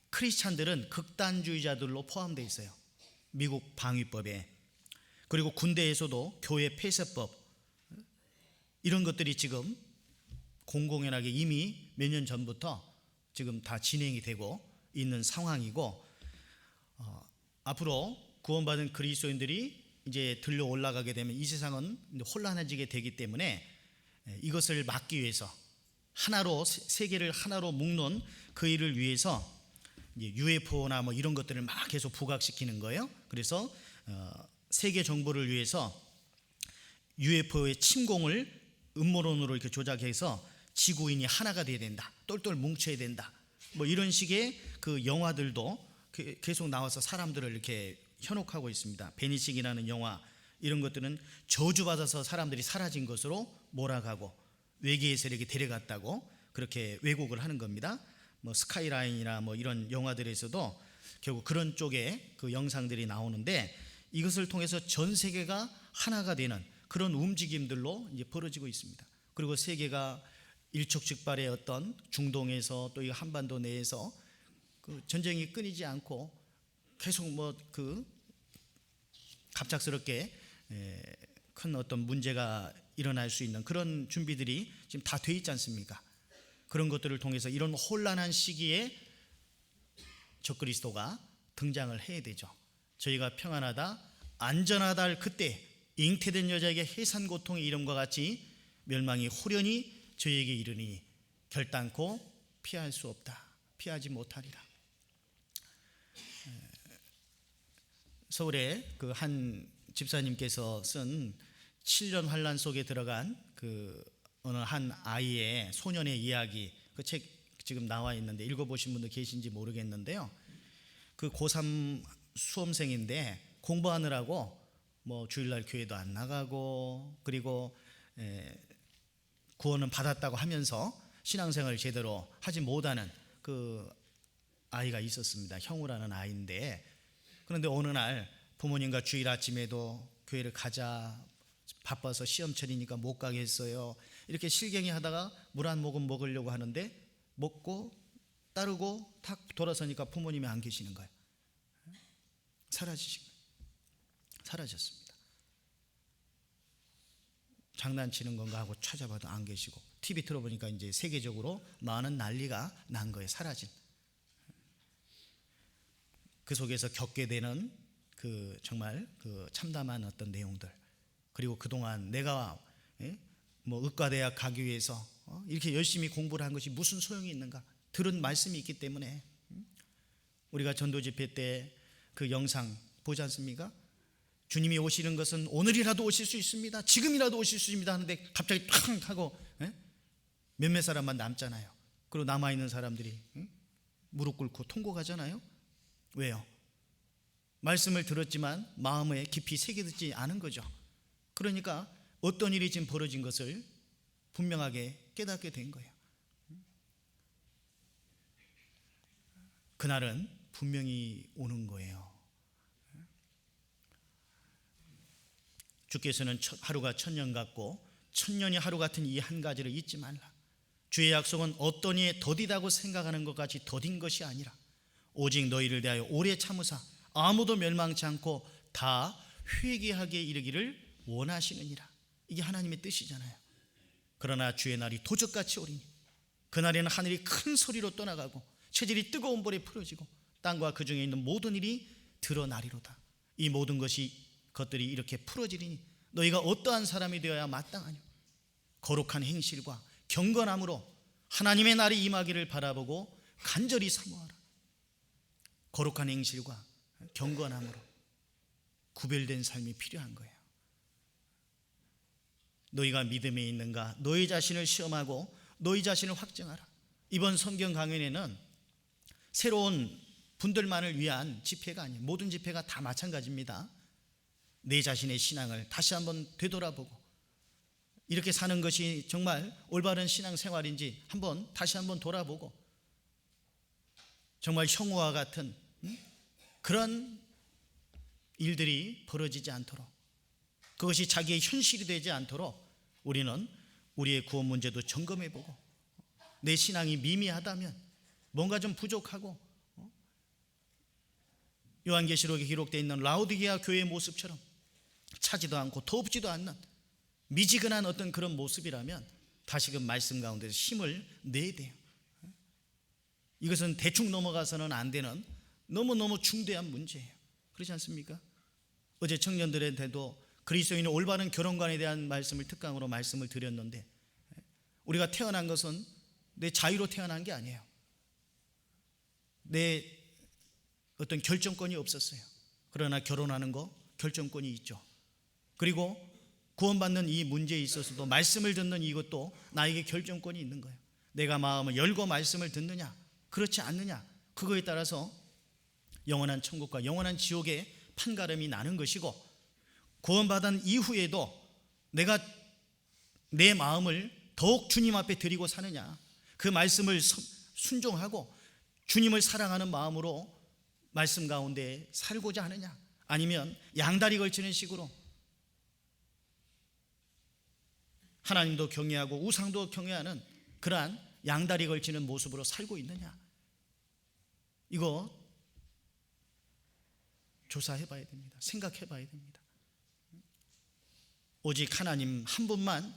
크리스찬들은 극단주의자들로 포함되어 있어요. 미국 방위법에. 그리고 군대에서도 교회 폐쇄법, 이런 것들이 지금 공공연하게 이미 몇 년 전부터 지금 다 진행이 되고 있는 상황이고, 앞으로 구원받은 그리스도인들이 이제 들려 올라가게 되면 이 세상은 혼란해지게 되기 때문에 이것을 막기 위해서 하나로, 세계를 하나로 묶는 그 일을 위해서 UFO나 뭐 이런 것들을 막 계속 부각시키는 거예요. 그래서 세계 정보를 위해서 UFO의 침공을 음모론으로 이렇게 조작해서 지구인이 하나가 돼야 된다, 똘똘 뭉쳐야 된다, 뭐 이런 식의 그 영화들도 계속 나와서 사람들을 이렇게 현혹하고 있습니다. 베니싱이라는 영화, 이런 것들은 저주받아서 사람들이 사라진 것으로 몰아가고 외계에서 이렇게 데려갔다고 그렇게 왜곡을 하는 겁니다. 뭐 스카이라인이나 뭐 이런 영화들에서도 결국 그런 쪽의 그 영상들이 나오는데, 이것을 통해서 전 세계가 하나가 되는 그런 움직임들로 이제 벌어지고 있습니다. 그리고 세계가 일촉즉발의 어떤 중동에서 또 이 한반도 내에서 그 전쟁이 끊이지 않고 계속 뭐 그 갑작스럽게 큰 어떤 문제가 일어날 수 있는 그런 준비들이 지금 다 돼 있지 않습니까? 그런 것들을 통해서 이런 혼란한 시기에 적그리스도가 등장을 해야 되죠. 저희가 평안하다, 안전하다 할 그때 잉태된 여자에게 해산 고통의 이름과 같이 멸망이 호련히 저희에게 이르니 결단코 피할 수 없다, 피하지 못하리라. 서울에 그 한 집사님께서 쓴 7년 환란 속에 들어간 그 어느 한 아이의 소년의 이야기, 그 책 지금 나와 있는데 읽어보신 분도 계신지 모르겠는데요. 그 고3 수험생인데 공부하느라고 뭐 주일날 교회도 안 나가고, 그리고 구원은 받았다고 하면서 신앙생활을 제대로 하지 못하는 그 아이가 있었습니다. 형우라는 아이인데, 그런데 어느 날 부모님과 주일 아침에도 교회를 가자, 바빠서 시험철이니까 못 가겠어요, 이렇게 실갱이 하다가 물 한 모금 먹으려고 하는데 먹고 따르고 탁 돌아서니까 부모님이 안 계시는 거예요. 사라지신 거예요. 사라졌습니다. 장난치는 건가 하고 찾아봐도 안 계시고, TV 틀어보니까 이제 세계적으로 많은 난리가 난 거예요. 사라진. 그 속에서 겪게 되는 그 정말 그 참담한 어떤 내용들, 그리고 그동안 내가 뭐 의과대학 가기 위해서 이렇게 열심히 공부를 한 것이 무슨 소용이 있는가, 들은 말씀이 있기 때문에. 우리가 전도 집회 때 그 영상 보지 않습니까? 주님이 오시는 것은 오늘이라도 오실 수 있습니다, 지금이라도 오실 수 있습니다 하는데 갑자기 탁 하고 몇몇 사람만 남잖아요. 그리고 남아있는 사람들이 무릎 꿇고 통곡하잖아요. 왜요? 말씀을 들었지만 마음에 깊이 새겨듣지 않은 거죠. 그러니까 어떤 일이 지금 벌어진 것을 분명하게 깨닫게 된 거예요. 그날은 분명히 오는 거예요. 주께서는 하루가 천년 같고 천년이 하루 같은 이 한 가지를 잊지 말라. 주의 약속은 어떤 이에 더디다고 생각하는 것 같이 더딘 것이 아니라 오직 너희를 대하여 오래 참으사 아무도 멸망치 않고 다 회개하게 이르기를 원하시느니라. 이게 하나님의 뜻이잖아요. 그러나 주의 날이 도적같이 오리니 그날에는 하늘이 큰 소리로 떠나가고 체질이 뜨거운 불에 풀어지고 땅과 그 중에 있는 모든 일이 드러나리로다. 이 모든 것들이 이렇게 풀어지리니 너희가 어떠한 사람이 되어야 마땅하뇨. 거룩한 행실과 경건함으로 하나님의 날이 임하기를 바라보고 간절히 사모하라. 거룩한 행실과 경건함으로 구별된 삶이 필요한 거예요. 너희가 믿음에 있는가? 너희 자신을 시험하고 너희 자신을 확증하라. 이번 성경 강연에는 새로운 분들만을 위한 집회가 아니에요. 모든 집회가 다 마찬가지입니다. 내 자신의 신앙을 다시 한번 되돌아보고 이렇게 사는 것이 정말 올바른 신앙생활인지 다시 한번 돌아보고 정말 형우와 같은 그런 일들이 벌어지지 않도록, 그것이 자기의 현실이 되지 않도록 우리는 우리의 구원 문제도 점검해보고 내 신앙이 미미하다면 뭔가 좀 부족하고 요한계시록에 기록되어 있는 라오디게아 교회의 모습처럼 차지도 않고 덥지도 않는 미지근한 어떤 그런 모습이라면 다시금 말씀 가운데서 힘을 내야 돼요. 이것은 대충 넘어가서는 안 되는 너무너무 중대한 문제예요. 그렇지 않습니까? 어제 청년들한테도 그리스도인의 올바른 결혼관에 대한 말씀을 특강으로 말씀을 드렸는데, 우리가 태어난 것은 내 자유로 태어난 게 아니에요. 내 어떤 결정권이 없었어요. 그러나 결혼하는 거 결정권이 있죠. 그리고 구원받는 이 문제에 있어서도 말씀을 듣는 이것도 나에게 결정권이 있는 거예요. 내가 마음을 열고 말씀을 듣느냐 그렇지 않느냐, 그거에 따라서 영원한 천국과 영원한 지옥의 판가름이 나는 것이고, 구원받은 이후에도 내가 내 마음을 더욱 주님 앞에 드리고 사느냐, 그 말씀을 순종하고 주님을 사랑하는 마음으로 말씀 가운데 살고자 하느냐, 아니면 양다리 걸치는 식으로 하나님도 경외하고 우상도 경외하는 그러한 양다리 걸치는 모습으로 살고 있느냐, 이거 조사해 봐야 됩니다. 생각해 봐야 됩니다. 오직 하나님 한 분만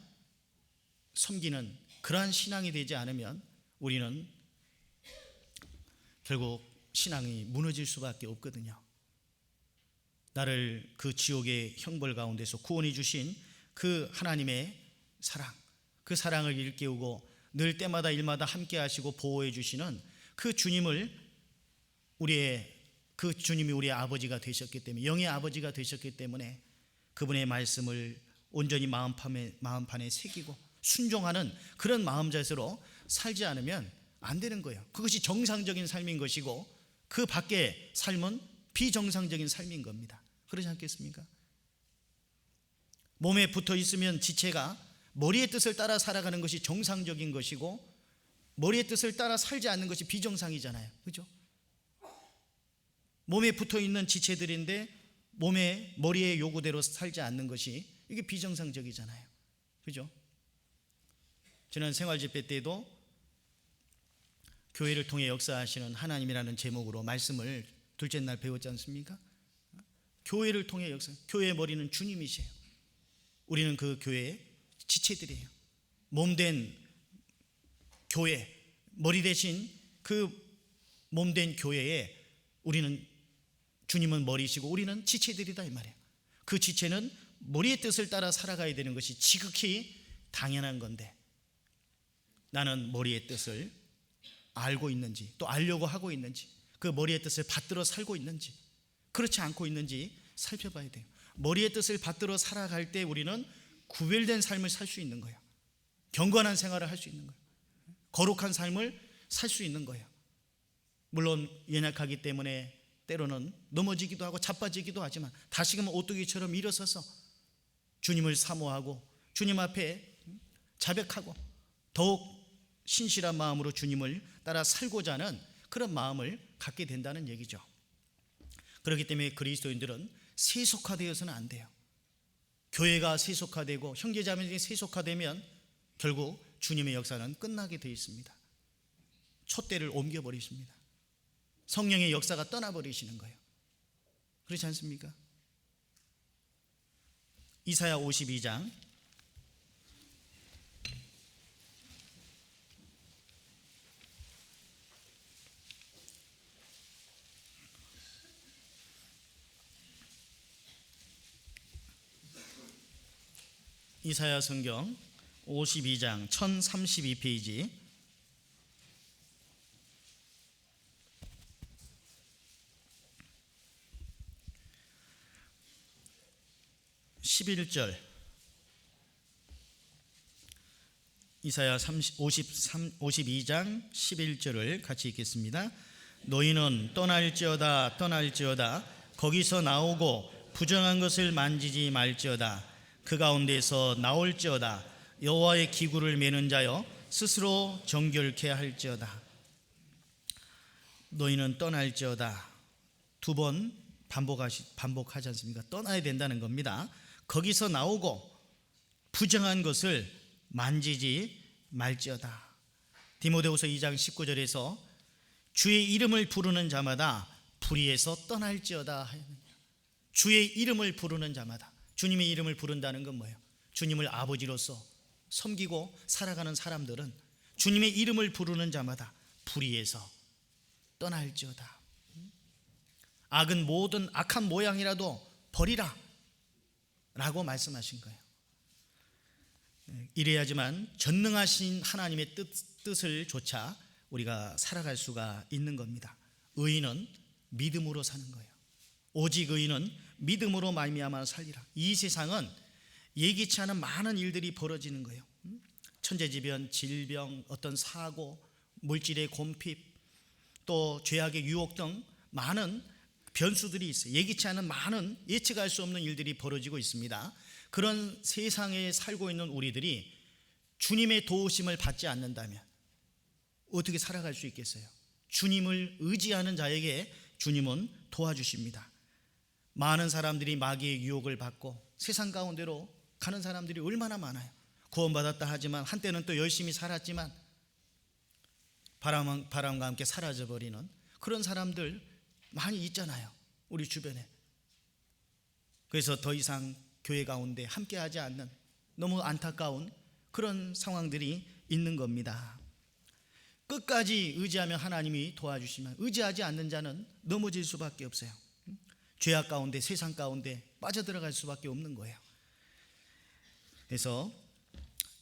섬기는 그러한 신앙이 되지 않으면 우리는 결국 신앙이 무너질 수밖에 없거든요. 나를 그 지옥의 형벌 가운데서 구원해 주신 그 하나님의 사랑, 그 사랑을 일깨우고 늘 때마다 일마다 함께 하시고 보호해 주시는 그 주님이 우리의 아버지가 되셨기 때문에, 영의 아버지가 되셨기 때문에 그분의 말씀을 온전히 마음판에 새기고 순종하는 그런 마음자세로 살지 않으면 안 되는 거예요. 그것이 정상적인 삶인 것이고 그 밖의 삶은 비정상적인 삶인 겁니다. 그렇지 않겠습니까? 몸에 붙어 있으면 지체가 머리의 뜻을 따라 살아가는 것이 정상적인 것이고, 머리의 뜻을 따라 살지 않는 것이 비정상이잖아요. 그렇죠? 몸에 붙어 있는 지체들인데 머리의 요구대로 살지 않는 것이, 이게 비정상적이잖아요. 그죠? 지난 생활집회 때도 교회를 통해 역사하시는 하나님이라는 제목으로 말씀을 둘째 날 배웠지 않습니까? 교회를 통해 역사, 교회의 머리는 주님이세요. 우리는 그 교회의 지체들이에요. 몸된 교회, 머리 대신 그 몸된 교회에 주님은 머리시고 우리는 지체들이다 이 말이에요. 그 지체는 머리의 뜻을 따라 살아가야 되는 것이 지극히 당연한 건데, 나는 머리의 뜻을 알고 있는지, 또 알려고 하고 있는지, 그 머리의 뜻을 받들어 살고 있는지, 그렇지 않고 있는지 살펴봐야 돼요. 머리의 뜻을 받들어 살아갈 때 우리는 구별된 삶을 살 수 있는 거예요. 경건한 생활을 할 수 있는 거예요. 거룩한 삶을 살 수 있는 거예요. 물론 연약하기 때문에 때로는 넘어지기도 하고 자빠지기도 하지만 다시금 오뚜기처럼 일어서서 주님을 사모하고 주님 앞에 자백하고 더욱 신실한 마음으로 주님을 따라 살고자 하는 그런 마음을 갖게 된다는 얘기죠. 그렇기 때문에 그리스도인들은 세속화되어서는 안 돼요. 교회가 세속화되고 형제자매들이 세속화되면 결국 주님의 역사는 끝나게 되어 있습니다. 촛대를 옮겨버리십니다. 성령의 역사가 떠나버리시는 거예요. 그렇지 않습니까? 이사야 52장 '이사야 성경 52장 1032페이지 11절 이사야 52장 11절을 같이 읽겠습니다. 너희는 떠날지어다 떠날지어다 거기서 나오고 부정한 것을 만지지 말지어다 그 가운데서 나올지어다 여호와의 기구를 매는 자여 스스로 정결케 할지어다. 너희는 떠날지어다 두 번 반복하지 않습니까? 떠나야 된다는 겁니다. 거기서 나오고 부정한 것을 만지지 말지어다. 디모데후서 2장 19절에서 주의 이름을 부르는 자마다 불의에서 떠날지어다. 주의 이름을 부르는 자마다, 주님의 이름을 부른다는 건 뭐예요? 주님을 아버지로서 섬기고 살아가는 사람들은 주님의 이름을 부르는 자마다 불의에서 떠날지어다. 악은 모든 악한 모양이라도 버리라 라고 말씀하신 거예요. 이래야지만 전능하신 하나님의 뜻을 조차 우리가 살아갈 수가 있는 겁니다. 의인은 믿음으로 사는 거예요. 오직 의인은 믿음으로 말미암아 살리라. 이 세상은 예기치 않은 많은 일들이 벌어지는 거예요. 천재지변, 질병, 어떤 사고, 물질의 곰핍, 또 죄악의 유혹 등 많은 변수들이 있어요. 예기치 않은 많은 예측할 수 없는 일들이 벌어지고 있습니다. 그런 세상에 살고 있는 우리들이 주님의 도우심을 받지 않는다면 어떻게 살아갈 수 있겠어요? 주님을 의지하는 자에게 주님은 도와주십니다. 많은 사람들이 마귀의 유혹을 받고 세상 가운데로 가는 사람들이 얼마나 많아요. 구원받았다 하지만 한때는 또 열심히 살았지만 바람과 함께 사라져버리는 그런 사람들 많이 있잖아요, 우리 주변에. 그래서 더 이상 교회 가운데 함께하지 않는 너무 안타까운 그런 상황들이 있는 겁니다. 끝까지 의지하면 하나님이 도와주시면 의지하지 않는 자는 넘어질 수밖에 없어요. 죄악 가운데, 세상 가운데 빠져들어갈 수밖에 없는 거예요. 그래서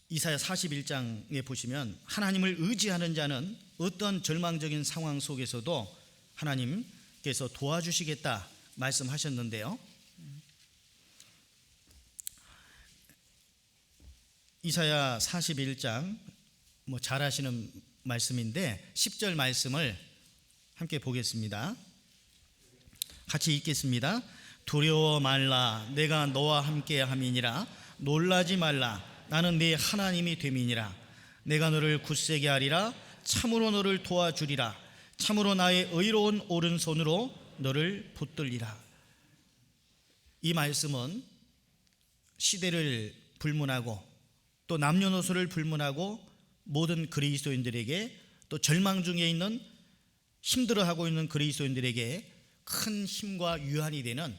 이사야 41장에 보시면 하나님을 의지하는 자는 어떤 절망적인 상황 속에서도 하나님께서 도와주시겠다 말씀하셨는데요. 이사야 41장 잘 아시는 말씀인데 10절 말씀을 함께 보겠습니다. 같이 읽겠습니다. 두려워 말라 내가 너와 함께 함이니라 놀라지 말라 나는 네 하나님이 됨이니라 내가 너를 굳세게 하리라 참으로 너를 도와주리라 참으로 나의 의로운 오른손으로 너를 붙들리라. 이 말씀은 시대를 불문하고 또 남녀노소를 불문하고 모든 그리스도인들에게 또 절망 중에 있는 힘들어하고 있는 그리스도인들에게 큰 힘과 유한이 되는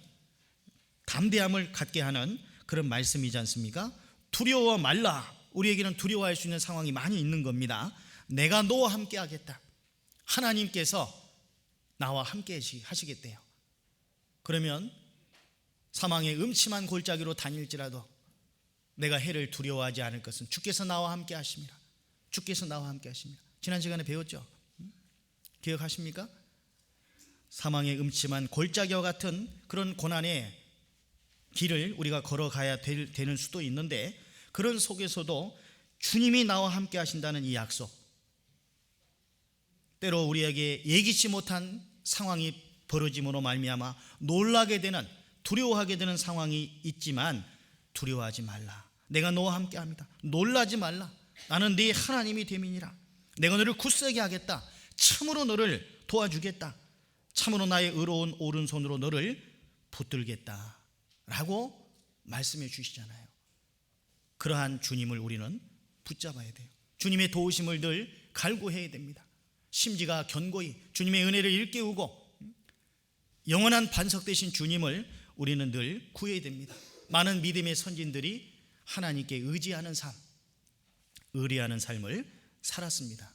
담대함을 갖게 하는 그런 말씀이지 않습니까? 두려워 말라. 우리에게는 두려워할 수 있는 상황이 많이 있는 겁니다. 내가 너와 함께 하겠다. 하나님께서 나와 함께 하시겠대요. 그러면 사망의 음침한 골짜기로 다닐지라도 내가 해를 두려워하지 않을 것은 주께서 나와 함께 하십니다. 주께서 나와 함께 하십니다. 지난 시간에 배웠죠? 기억하십니까? 사망의 음침한 골짜기와 같은 그런 고난에 길을 우리가 걸어가야 되는 수도 있는데, 그런 속에서도 주님이 나와 함께 하신다는 이 약속, 때로 우리에게 예기치 못한 상황이 벌어짐으로 말미암아 놀라게 되는, 두려워하게 되는 상황이 있지만 두려워하지 말라. 내가 너와 함께 합니다. 놀라지 말라. 나는 네 하나님이 됨이니라. 내가 너를 굳세게 하겠다. 참으로 너를 도와주겠다. 참으로 나의 의로운 오른손으로 너를 붙들겠다 라고 말씀해 주시잖아요. 그러한 주님을 우리는 붙잡아야 돼요. 주님의 도우심을 늘 갈구해야 됩니다. 심지가 견고히 주님의 은혜를 일깨우고 영원한 반석 되신 주님을 우리는 늘 구해야 됩니다. 많은 믿음의 선진들이 하나님께 의지하는 삶, 의뢰하는 삶을 살았습니다.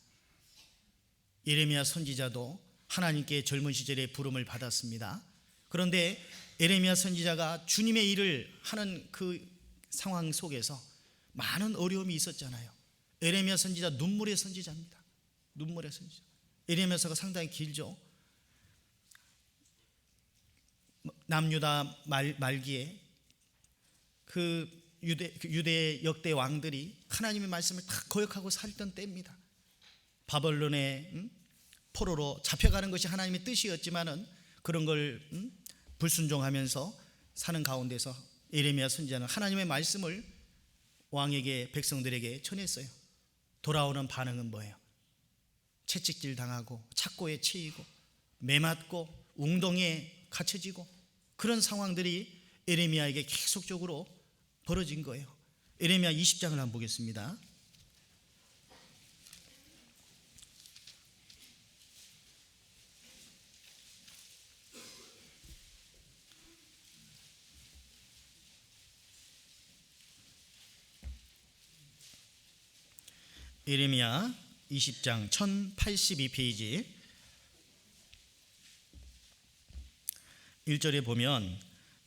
예레미야 선지자도 하나님께 젊은 시절에 부름을 받았습니다. 그런데 예레미야 선지자가 주님의 일을 하는 그 상황 속에서 많은 어려움이 있었잖아요. 예레미야 선지자 눈물의 선지자입니다. 눈물의 선지자. 예레미야서가 상당히 길죠. 남유다 말기에 그 유대 역대 왕들이 하나님의 말씀을 다 거역하고 살던 때입니다. 바벨론의 포로로 잡혀가는 것이 하나님의 뜻이었지만은 그런 걸 불순종하면서 사는 가운데서 예레미야 선지자는 하나님의 말씀을 왕에게, 백성들에게 전했어요. 돌아오는 반응은 뭐예요? 채찍질 당하고 착고에 치이고 매맞고 웅덩이에 갇혀지고, 그런 상황들이 예레미야에게 계속적으로 벌어진 거예요. 예레미야 20장을 한번 보겠습니다. 예레미야 20장 1082페이지 1절에 보면,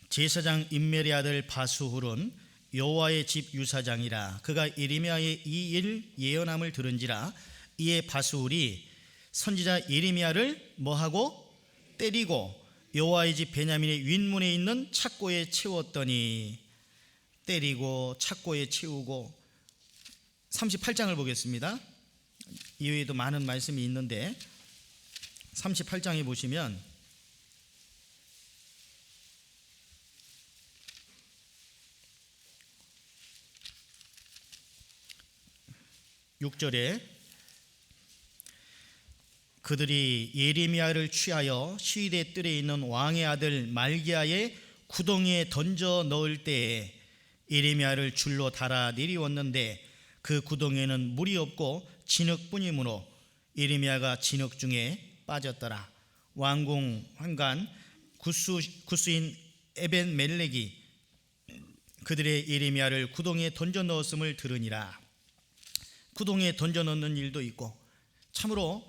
제사장 임멜의 아들 바수훌은 여호와의 집 유사장이라. 그가 예레미야의 이 일 예언함을 들은지라. 이에 바수훌이 선지자 예레미야를 뭐하고? 때리고 여호와의 집 베냐민의 윗문에 있는 착고에 채웠더니. 때리고 착고에 채우고. 38장을 보겠습니다. 이외에도 많은 말씀이 있는데 38장에 보시면 6절에 그들이 예레미야를 취하여 시위대 뜰에 있는 왕의 아들 말기야의 구덩이에 던져 넣을 때에 예레미야를 줄로 달아 내리웠는데 그 구덩이에는 물이 없고 진흙뿐이므로 예레미야가 진흙 중에 빠졌더라. 왕궁 환관 구스인 에벤 멜렉이 그들의 예레미야를 구덩이에 던져 넣었음을 들으니라. 구덩이에 던져 넣는 일도 있고, 참으로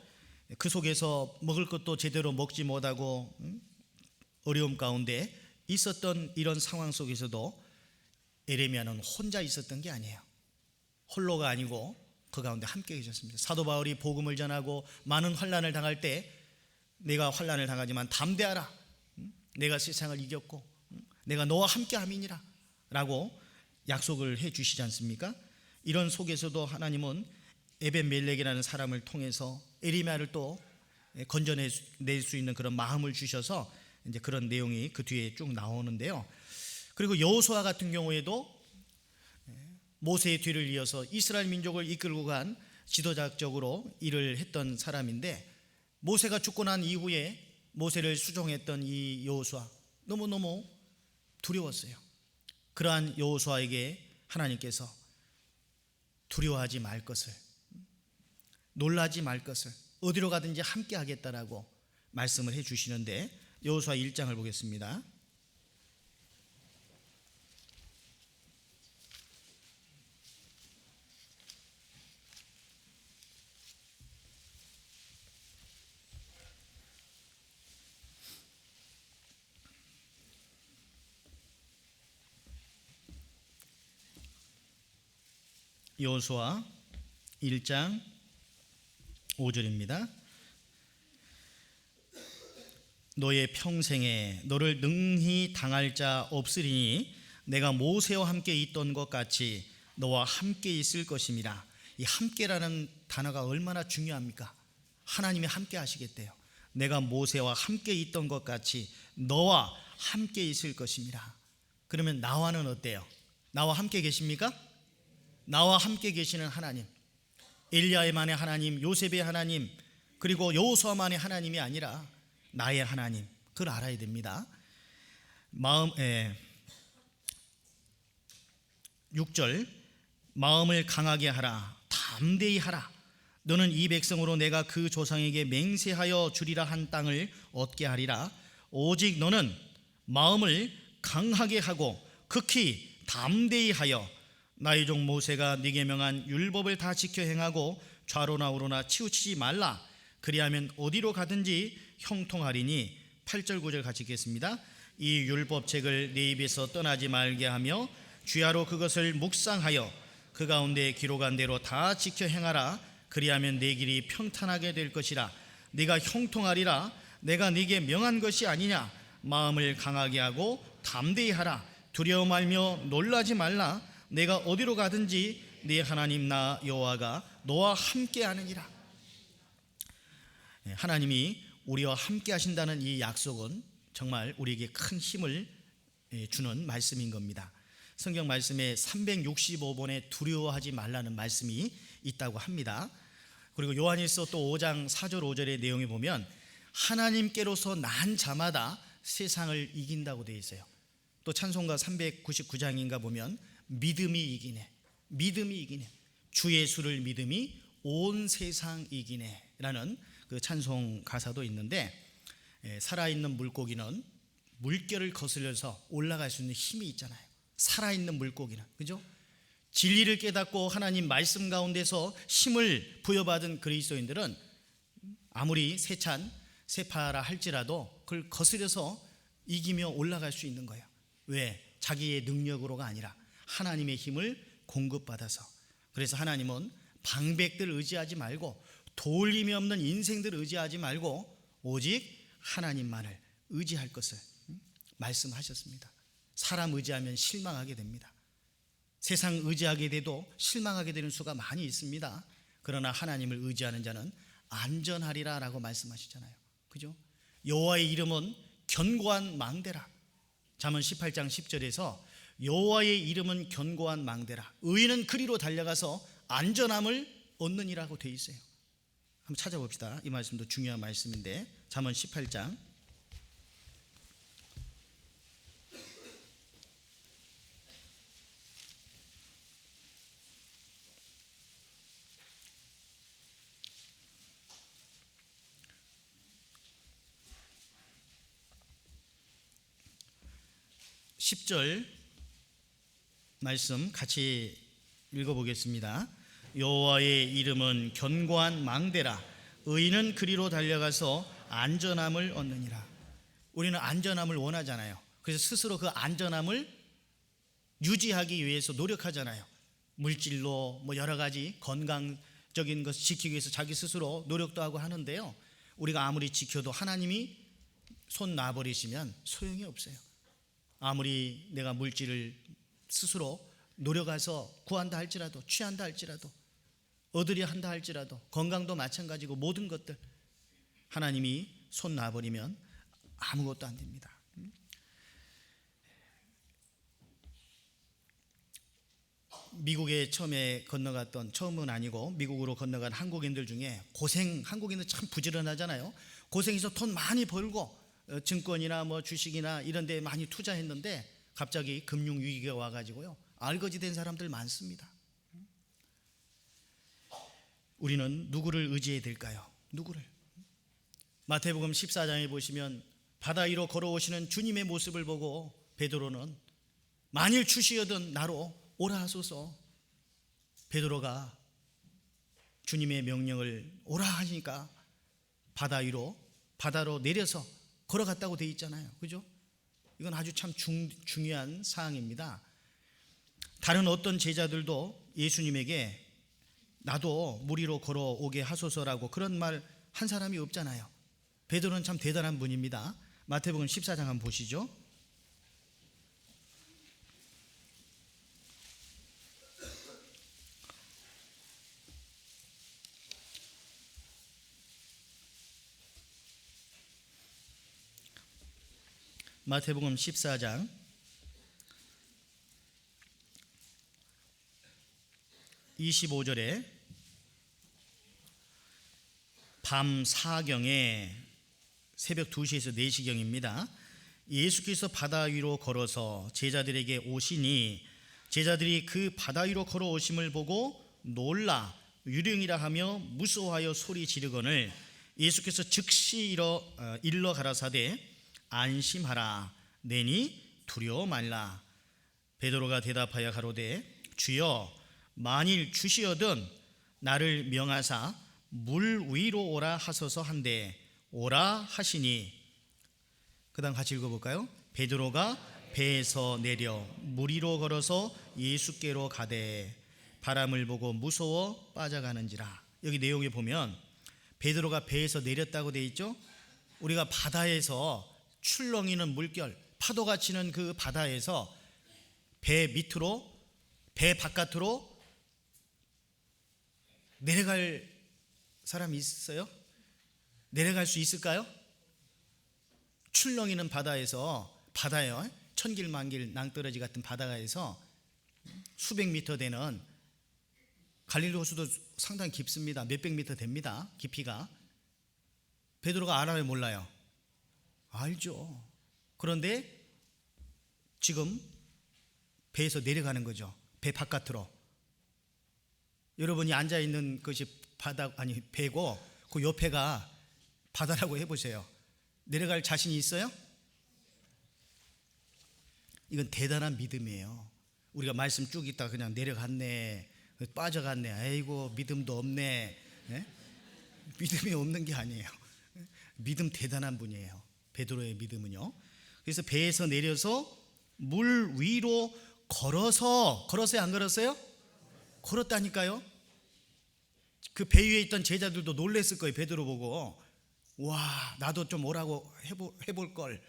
그 속에서 먹을 것도 제대로 먹지 못하고 어려움 가운데 있었던 이런 상황 속에서도 예레미야는 혼자 있었던 게 아니에요. 홀로가 아니고 그 가운데 함께 계셨습니다. 사도 바울이 복음을 전하고 많은 환난을 당할 때 내가 환난을 당하지만 담대하라, 내가 세상을 이겼고 내가 너와 함께 함이니라 라고 약속을 해 주시지 않습니까? 이런 속에서도 하나님은 에벤멜렉이라는 사람을 통해서 예레미야를 또 건져낼 수 있는 그런 마음을 주셔서 이제 그런 내용이 그 뒤에 쭉 나오는데요. 그리고 여호수아 같은 경우에도 모세의 뒤를 이어서 이스라엘 민족을 이끌고 간 지도자적으로 일을 했던 사람인데, 모세가 죽고 난 이후에 모세를 수종했던 이 여호수아, 너무너무 두려웠어요. 그러한 여호수아에게 하나님께서 두려워하지 말 것을, 놀라지 말 것을, 어디로 가든지 함께 하겠다라고 말씀을 해 주시는데, 여호수아 1장을 보겠습니다. 여호수아 1장 5절입니다. 너의 평생에 너를 능히 당할 자 없으리니 내가 모세와 함께 있던 것 같이 너와 함께 있을 것임이라. 이 함께라는 단어가 얼마나 중요합니까? 하나님이 함께 하시겠대요. 내가 모세와 함께 있던 것 같이 너와 함께 있을 것임이라. 그러면 나와는 어때요? 나와 함께 계십니까? 나와 함께 계시는 하나님, 엘리야만의 하나님, 요셉의 하나님, 그리고 여호수아만의 하나님이 아니라 나의 하나님, 그걸 알아야 됩니다. 6절, 마음을 강하게 하라, 담대히 하라. 너는 이 백성으로 내가 그 조상에게 맹세하여 주리라 한 땅을 얻게 하리라. 오직 너는 마음을 강하게 하고 극히 담대히 하여 나의 종 모세가 네게 명한 율법을 다 지켜 행하고 좌로나 우로나 치우치지 말라. 그리하면 어디로 가든지 형통하리니. 8절 9절 같이 읽겠습니다. 이 율법책을 네 입에서 떠나지 말게 하며 주야로 그것을 묵상하여 그 가운데 기록한 대로 다 지켜 행하라. 그리하면 내 길이 평탄하게 될 것이라. 네가 형통하리라. 내가 네게 명한 것이 아니냐. 마음을 강하게 하고 담대히 하라. 두려워 말며 놀라지 말라. 내가 어디로 가든지 네 하나님 나 여호와가 너와 함께 하느니라. 하나님이 우리와 함께 하신다는 이 약속은 정말 우리에게 큰 힘을 주는 말씀인 겁니다. 성경 말씀에 365번에 두려워하지 말라는 말씀이 있다고 합니다. 그리고 요한일서 또 5장 4절 5절의 내용에 보면 하나님께로서 난 자마다 세상을 이긴다고 되어 있어요. 또 찬송가 399장인가 보면 믿음이 이기네, 믿음이 이기네, 주 예수를 믿음이 온 세상 이기네 라는 그 찬송 가사도 있는데, 살아있는 물고기는 물결을 거슬려서 올라갈 수 있는 힘이 있잖아요. 살아있는 물고기는, 그죠? 진리를 깨닫고 하나님 말씀 가운데서 힘을 부여받은 그리스도인들은 아무리 세파라 할지라도 그걸 거스려서 이기며 올라갈 수 있는 거예요. 왜? 자기의 능력으로가 아니라 하나님의 힘을 공급받아서. 그래서 하나님은 방백들 의지하지 말고 도울림이 없는 인생들 의지하지 말고 오직 하나님만을 의지할 것을 말씀하셨습니다. 사람 의지하면 실망하게 됩니다. 세상 의지하게 돼도 실망하게 되는 수가 많이 있습니다. 그러나 하나님을 의지하는 자는 안전하리라 라고 말씀하시잖아요. 그죠? 여호와의 이름은 견고한 망대라. 잠언 18장 10절에서 여호와의 이름은 견고한 망대라. 의인은 그리로 달려가서 안전함을 얻느니라고 되어 있어요. 한번 찾아봅시다. 이 말씀도 중요한 말씀인데, 잠언 18장 10절 말씀 같이 읽어보겠습니다. 여호와의 이름은 견고한 망대라. 의인은 그리로 달려가서 안전함을 얻느니라. 우리는 안전함을 원하잖아요. 그래서 스스로 그 안전함을 유지하기 위해서 노력하잖아요. 물질로 뭐 여러 가지 건강적인 것을 지키기 위해서 자기 스스로 노력도 하고 하는데요, 우리가 아무리 지켜도 하나님이 손 놔버리시면 소용이 없어요. 아무리 내가 물질을 스스로 노력해서 구한다 할지라도, 취한다 할지라도, 얻으려 한다 할지라도, 건강도 마찬가지고 모든 것들 하나님이 손 놔버리면 아무것도 안 됩니다. 미국에 처음에 건너갔던, 처음은 아니고 미국으로 건너간 한국인들 중에 한국인들 참 부지런하잖아요. 고생해서 돈 많이 벌고 증권이나 뭐 주식이나 이런 데 많이 투자했는데 갑자기 금융 위기가 와가지고요, 알거지 된 사람들 많습니다. 우리는 누구를 의지해야 될까요? 누구를? 마태복음 14장에 보시면 바다 위로 걸어오시는 주님의 모습을 보고 베드로는 만일 주시어든 나로 오라 하소서. 베드로가 주님의 명령을 오라 하니까 바다로 내려서 걸어갔다고 되어 있잖아요. 그죠? 이건 아주 참 중요한 사항입니다. 다른 어떤 제자들도 예수님에게 나도 물 위로 걸어오게 하소서라고 그런 말 한 사람이 없잖아요. 베드로는 참 대단한 분입니다. 마태복음 14장 한번 보시죠. 마태복음 14장 25절에 밤 4경에 새벽 2시에서 4시경입니다. 예수께서 바다 위로 걸어서 제자들에게 오시니 제자들이 그 바다 위로 걸어오심을 보고 놀라 유령이라 하며 무서워하여 소리 지르거늘 예수께서 즉시 일러 가라사대 안심하라 내니 두려워 말라. 베드로가 대답하여 가로되 주여 만일 주시어든 나를 명하사 물 위로 오라 하소서 한데 오라 하시니. 그 다음 같이 읽어볼까요? 베드로가 배에서 내려 물 위로 걸어서 예수께로 가되 바람을 보고 무서워 빠져가는지라. 여기 내용에 보면 베드로가 배에서 내렸다고 되어 있죠. 우리가 바다에서 출렁이는 물결, 파도가 치는 그 바다에서 배 밑으로, 배 바깥으로 내려갈 사람이 있어요? 내려갈 수 있을까요? 출렁이는 바다에서, 바다요, 천길만길 낭떠러지 같은 바다에서 수백 미터 되는, 갈릴리 호수도 상당히 깊습니다. 몇백 미터 됩니다, 깊이가. 베드로가 알아요, 몰라요? 알죠. 그런데 지금 배에서 내려가는 거죠. 배 바깥으로. 여러분이 앉아 있는 것이 배고 그 옆에가 바다라고 해보세요. 내려갈 자신이 있어요? 이건 대단한 믿음이에요. 우리가 말씀 쭉 있다가 그냥 내려갔네, 빠져갔네, 아이고 믿음도 없네. 네? 믿음이 없는 게 아니에요. 믿음 대단한 분이에요, 베드로의 믿음은요. 그래서 배에서 내려서 물 위로 걸어서요, 안 걸었어요? 걸었다니까요. 그 배 위에 있던 제자들도 놀랬을 거예요. 베드로 보고 와, 나도 좀 오라고 해볼 걸.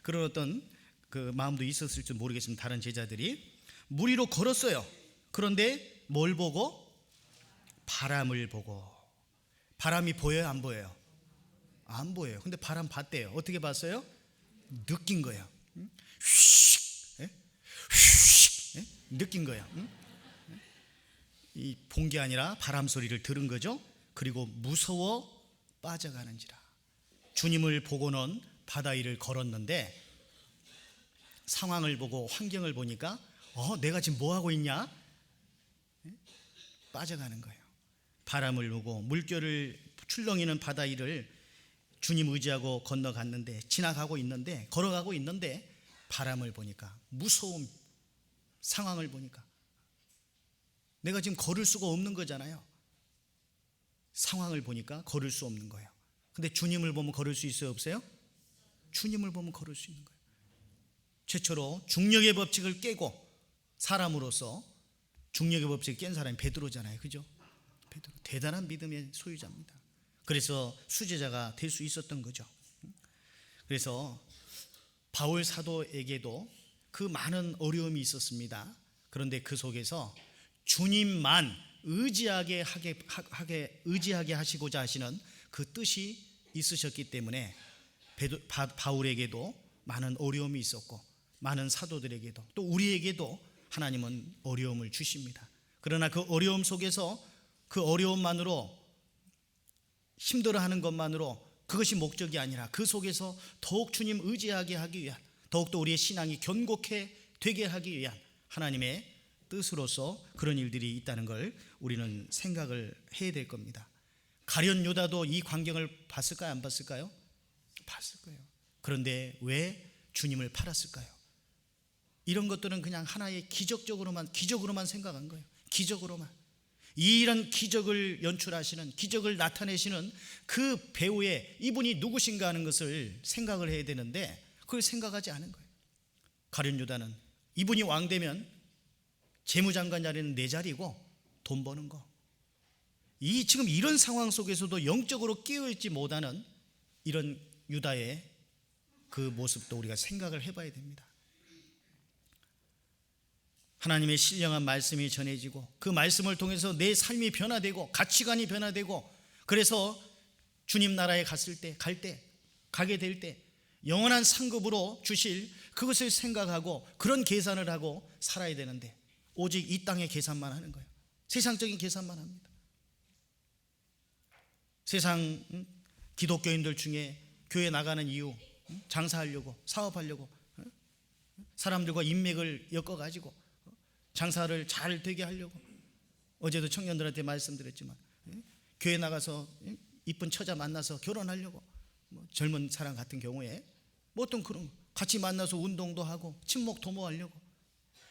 그런 어떤 그 마음도 있었을지 모르겠습니다. 다른 제자들이 물 위로 걸었어요. 그런데 뭘 보고? 바람을 보고. 바람이 보여요, 안 보여요? 안 보여요. 근데 바람 봤대요. 어떻게 봤어요? 느낀 거예요. 휙, 휙, 느낀 거예요. 이 본 게 아니라 바람 소리를 들은 거죠. 그리고 무서워 빠져가는지라. 주님을 보고는 바다 위를 걸었는데 상황을 보고 환경을 보니까 내가 지금 뭐 하고 있냐? 빠져가는 거예요. 바람을 보고 물결을 출렁이는 바다 위를 주님 의지하고 건너갔는데, 지나가고 있는데, 걸어가고 있는데 바람을 보니까, 무서움, 상황을 보니까 내가 지금 걸을 수가 없는 거잖아요. 상황을 보니까 걸을 수 없는 거예요. 근데 주님을 보면 걸을 수 있어요, 없어요? 주님을 보면 걸을 수 있는 거예요. 최초로 중력의 법칙을 깨고, 사람으로서 중력의 법칙을 깬 사람이 베드로잖아요, 그죠? 베드로, 대단한 믿음의 소유자입니다. 그래서 수제자가 될 수 있었던 거죠. 그래서 바울 사도에게도 그 많은 어려움이 있었습니다. 그런데 그 속에서 주님만 의지하게 하시고자 하시는 그 뜻이 있으셨기 때문에 바울에게도 많은 어려움이 있었고, 많은 사도들에게도, 또 우리에게도 하나님은 어려움을 주십니다. 그러나 그 어려움 속에서, 그 어려움만으로, 힘들어하는 것만으로 그것이 목적이 아니라 그 속에서 더욱 주님 의지하게 하기 위한, 더욱더 우리의 신앙이 견고케 되게 하기 위한 하나님의 뜻으로서 그런 일들이 있다는 걸 우리는 생각을 해야 될 겁니다. 가룟 유다도 이 광경을 봤을까요, 안 봤을까요? 봤을 거예요. 그런데 왜 주님을 팔았을까요? 이런 것들은 그냥 하나의 기적으로만 생각한 거예요. 기적으로만. 이런 기적을 연출하시는, 기적을 나타내시는 그 배우의 이분이 누구신가 하는 것을 생각을 해야 되는데 그걸 생각하지 않은 거예요. 가룟 유다는 이분이 왕 되면 재무장관 자리는 내 자리고 돈 버는 거. 지금 이런 상황 속에서도 영적으로 깨어있지 못하는 이런 유다의 그 모습도 우리가 생각을 해봐야 됩니다. 하나님의 신령한 말씀이 전해지고 그 말씀을 통해서 내 삶이 변화되고 가치관이 변화되고, 그래서 주님 나라에 가게 될 때 영원한 상급으로 주실 그것을 생각하고 그런 계산을 하고 살아야 되는데, 오직 이 땅의 계산만 하는 거예요. 세상적인 계산만 합니다. 세상 기독교인들 중에 교회 나가는 이유, 장사하려고, 사업하려고, 사람들과 인맥을 엮어가지고 장사를 잘 되게 하려고. 어제도 청년들한테 말씀드렸지만 교회 나가서 이쁜 처자 만나서 결혼하려고, 젊은 사람 같은 경우에 어떤 그런 같이 만나서 운동도 하고 친목 도모하려고.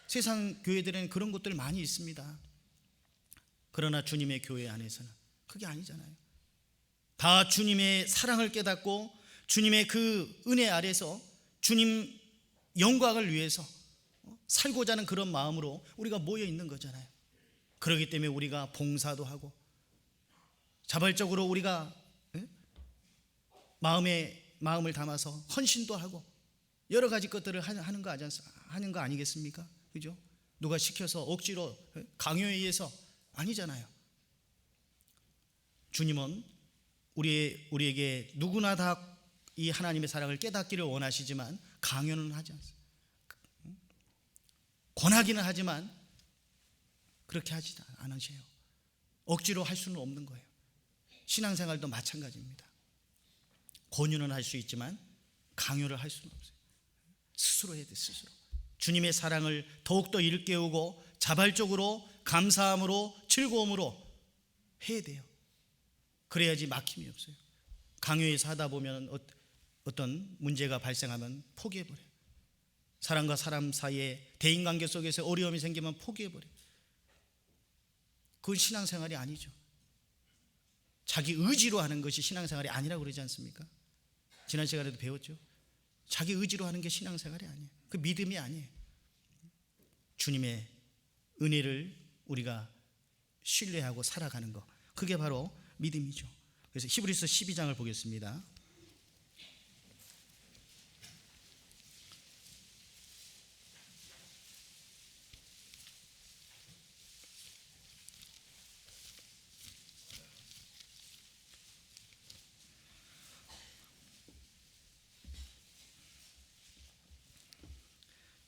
세상 교회들에는 그런 것들 많이 있습니다. 그러나 주님의 교회 안에서는 그게 아니잖아요. 다 주님의 사랑을 깨닫고 주님의 그 은혜 아래서 주님 영광을 위해서 살고자 하는 그런 마음으로 우리가 모여 있는 거잖아요. 그렇기 때문에 우리가 봉사도 하고 자발적으로 우리가 마음을 담아서 헌신도 하고 여러 가지 것들을 하는 거 아니겠습니까? 그죠? 누가 시켜서 억지로 강요에 의해서 아니잖아요. 주님은 우리에게 누구나 다 이 하나님의 사랑을 깨닫기를 원하시지만 강요는 하지 않습니다. 권하기는 하지만 그렇게 하지 않으세요. 억지로 할 수는 없는 거예요. 신앙생활도 마찬가지입니다. 권유는 할 수 있지만 강요를 할 수는 없어요. 스스로 해야 돼. 스스로 주님의 사랑을 더욱더 일깨우고 자발적으로 감사함으로 즐거움으로 해야 돼요. 그래야지 막힘이 없어요. 강요해서 하다 보면 어떤 문제가 발생하면 포기해버려요. 사람과 사람 사이에 대인관계 속에서 어려움이 생기면 포기해버려요. 그건 신앙생활이 아니죠. 자기 의지로 하는 것이 신앙생활이 아니라고 그러지 않습니까? 지난 시간에도 배웠죠. 자기 의지로 하는 게 신앙생활이 아니에요. 그 믿음이 아니에요. 주님의 은혜를 우리가 신뢰하고 살아가는 것, 그게 바로 믿음이죠. 그래서 히브리서 12장을 보겠습니다.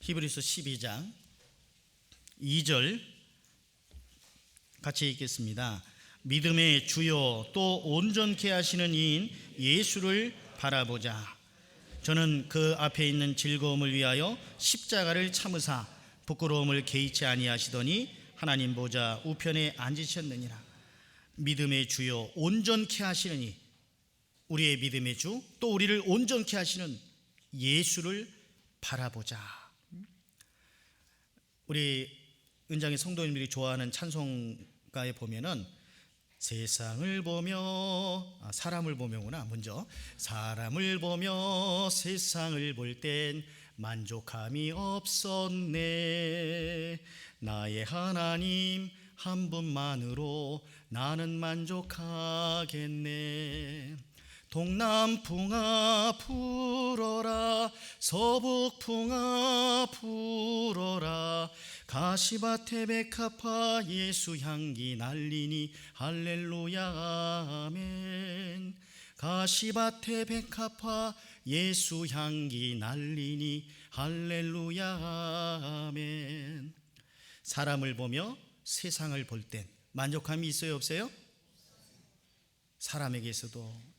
히브리서 12장 2절 같이 읽겠습니다. 믿음의 주요 또 온전케 하시는 이인 예수를 바라보자. 저는 그 앞에 있는 즐거움을 위하여 십자가를 참으사 부끄러움을 개의치 아니하시더니 하나님 보좌 우편에 앉으셨느니라. 믿음의 주요 온전케 하시는 이, 우리의 믿음의 주 또 우리를 온전케 하시는 예수를 바라보자. 우리 은장의 성도님들이 좋아하는 찬송가에 보면은 세상을 보며 사람을 보며구나. 먼저 사람을 보며 세상을 볼 땐 만족함이 없었네. 나의 하나님 한 분만으로 나는 만족하겠네. 동남풍아 불어라 서북풍아 불어라 가시밭에 백합화 예수 향기 날리니 할렐루야 아멘. 가시밭에 백합화 예수 향기 날리니 할렐루야 아멘. 사람을 보며 세상을 볼 땐 만족함이 있어요 없어요? 사람에게서도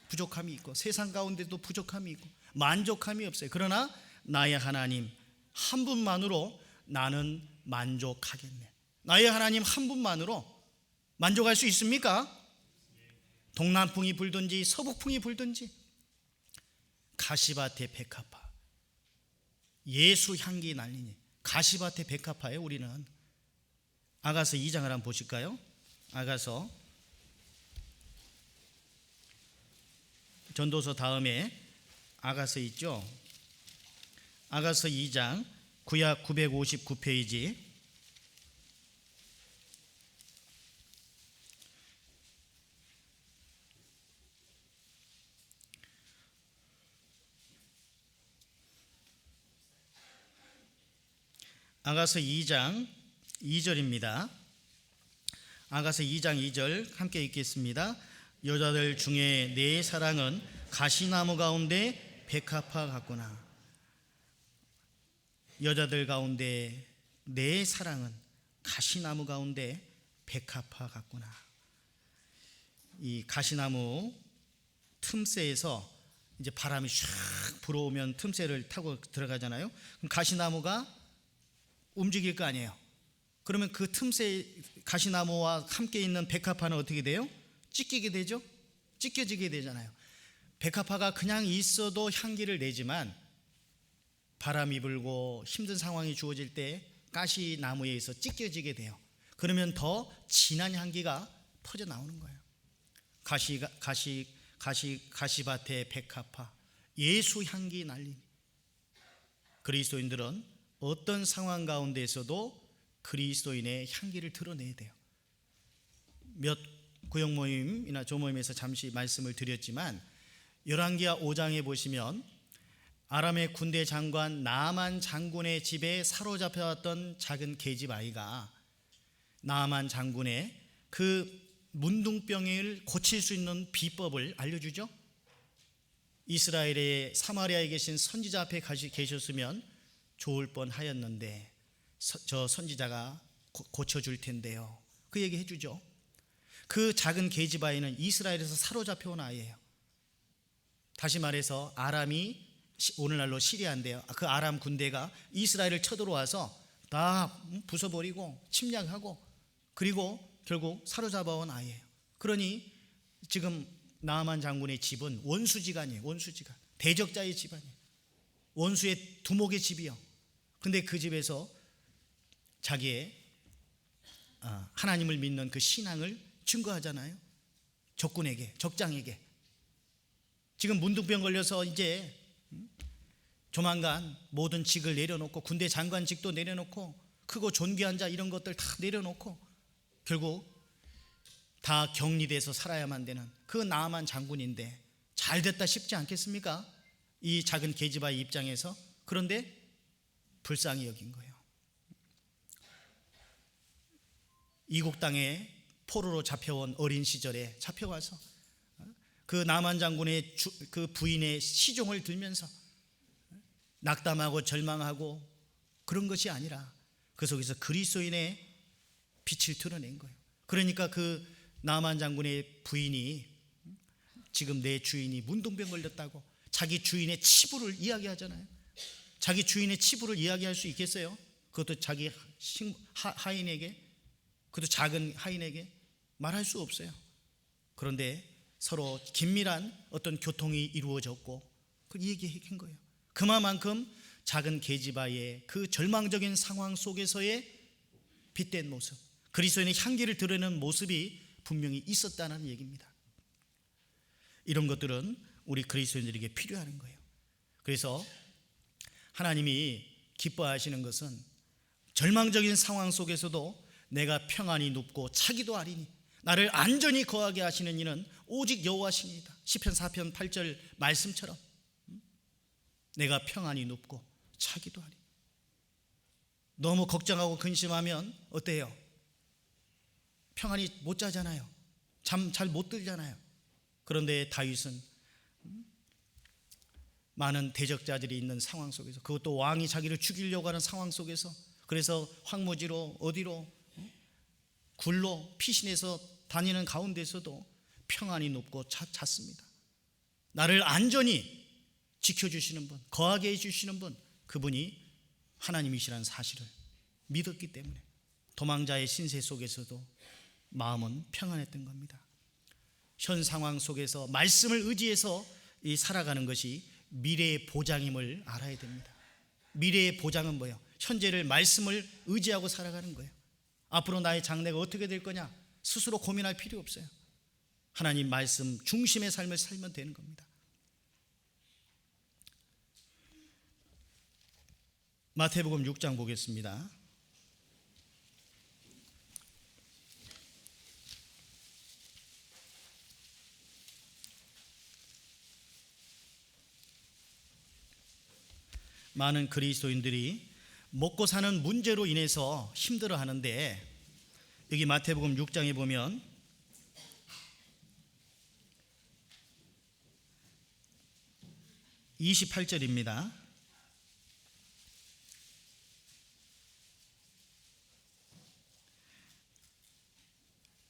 부족함이 있고 세상 가운데도 부족함이 있고 만족함이 없어요. 그러나 나의 하나님 한 분만으로 나는 만족하겠네. 나의 하나님 한 분만으로 만족할 수 있습니까? 동남풍이 불든지 서북풍이 불든지 가시밭에 백합화 예수 향기 날리니 가시밭에 백합화에 우리는. 아가서 2장을 한번 보실까요? 아가서 전도서 다음에 아가서 있죠. 아가서 2장 구약 959페이지 아가서 2장 2절입니다. 아가서 2장 2절 함께 읽겠습니다. 여자들 중에 내 사랑은 가시나무 가운데 백합화 같구나. 여자들 가운데 내 사랑은 가시나무 가운데 백합화 같구나. 이 가시나무 틈새에서 이제 바람이 샥 불어오면 틈새를 타고 들어가잖아요. 그럼 가시나무가 움직일 거 아니에요. 그러면 그 틈새 가시나무와 함께 있는 백합화는 어떻게 돼요? 찢기게 되죠. 찢겨지게 되잖아요. 백합화가 그냥 있어도 향기를 내지만 바람이 불고 힘든 상황이 주어질 때 가시나무에 의해서 찢겨지게 돼요. 그러면 더 진한 향기가 퍼져 나오는 거예요. 가시밭에 백합화, 예수 향기 날리니. 그리스도인들은 어떤 상황 가운데에서도 그리스도인의 향기를 드러내야 돼요. 몇 구역 모임이나 조모임에서 잠시 말씀을 드렸지만 열왕기하 5장에 보시면 아람의 군대 장관 나아만 장군의 집에 사로잡혀왔던 작은 계집 아이가 나아만 장군의 그 문둥병을 고칠 수 있는 비법을 알려주죠. 이스라엘의 사마리아에 계신 선지자 앞에 계셨으면 좋을 뻔하였는데 저 선지자가 고쳐줄 텐데요. 그 얘기 해주죠. 그 작은 계집 아이는 이스라엘에서 사로잡혀온 아이예요. 다시 말해서 아람이 오늘날로 시리아인데요. 그 아람 군대가 이스라엘을 쳐들어와서 다 부숴버리고 침략하고 그리고 결국 사로잡아온 아이예요. 그러니 지금 나아만 장군의 집은 원수지간이에요. 원수지간, 대적자의 집안이에요. 원수의 두목의 집이요. 근데 그 집에서 자기의 하나님을 믿는 그 신앙을 증거하잖아요. 적군에게, 적장에게. 지금 문둥병 걸려서 이제 조만간 모든 직을 내려놓고 군대 장관직도 내려놓고 크고 존귀한 자 이런 것들 다 내려놓고 결국 다 격리돼서 살아야만 되는 그 나아만 장군인데 잘 됐다 싶지 않겠습니까? 이 작은 계집아이 입장에서. 그런데 불쌍히 여긴 거예요. 이국 땅에 포로로 잡혀온 어린 시절에 잡혀와서 그 나아만 장군의 그 부인의 시종을 들면서 낙담하고 절망하고 그런 것이 아니라 그 속에서 그리스도인의 빛을 드러낸 거예요. 그러니까 그 나아만 장군의 부인이 지금 내 주인이 문둥병 걸렸다고 자기 주인의 치부를 이야기하잖아요. 자기 주인의 치부를 이야기할 수 있겠어요? 그것도 자기 하인에게, 그것도 작은 하인에게 말할 수 없어요. 그런데 서로 긴밀한 어떤 교통이 이루어졌고 그 얘기한 거예요. 그만큼 작은 계집아이의 그 절망적인 상황 속에서의 빛된 모습, 그리스도인의 향기를 드러내는 모습이 분명히 있었다는 얘기입니다. 이런 것들은 우리 그리스도인들에게 필요한 거예요. 그래서 하나님이 기뻐하시는 것은 절망적인 상황 속에서도 내가 평안히 눕고 차기도 하리니 나를 안전히 거하게 하시는 이는 오직 여호와시니이다. 시편 4편 8절 말씀처럼 내가 평안히 눕고 차기도 하리. 너무 걱정하고 근심하면 어때요? 평안히 못 자잖아요. 잠 잘 못 들잖아요. 그런데 다윗은 많은 대적자들이 있는 상황 속에서, 그것도 왕이 자기를 죽이려고 하는 상황 속에서, 그래서 황무지로 어디로 굴로 피신해서 다니는 가운데서도 평안히 눕고 잤습니다. 나를 안전히 지켜주시는 분, 거하게 해주시는 분, 그분이 하나님이시라는 사실을 믿었기 때문에 도망자의 신세 속에서도 마음은 평안했던 겁니다. 현 상황 속에서 말씀을 의지해서 살아가는 것이 미래의 보장임을 알아야 됩니다. 미래의 보장은 뭐예요? 현재를 말씀을 의지하고 살아가는 거예요. 앞으로 나의 장래가 어떻게 될 거냐 스스로 고민할 필요 없어요. 하나님 말씀 중심의 삶을 살면 되는 겁니다. 마태복음 6장 보겠습니다. 많은 그리스도인들이 먹고 사는 문제로 인해서 힘들어 하는데, 여기 마태복음 6장에 보면 28절입니다.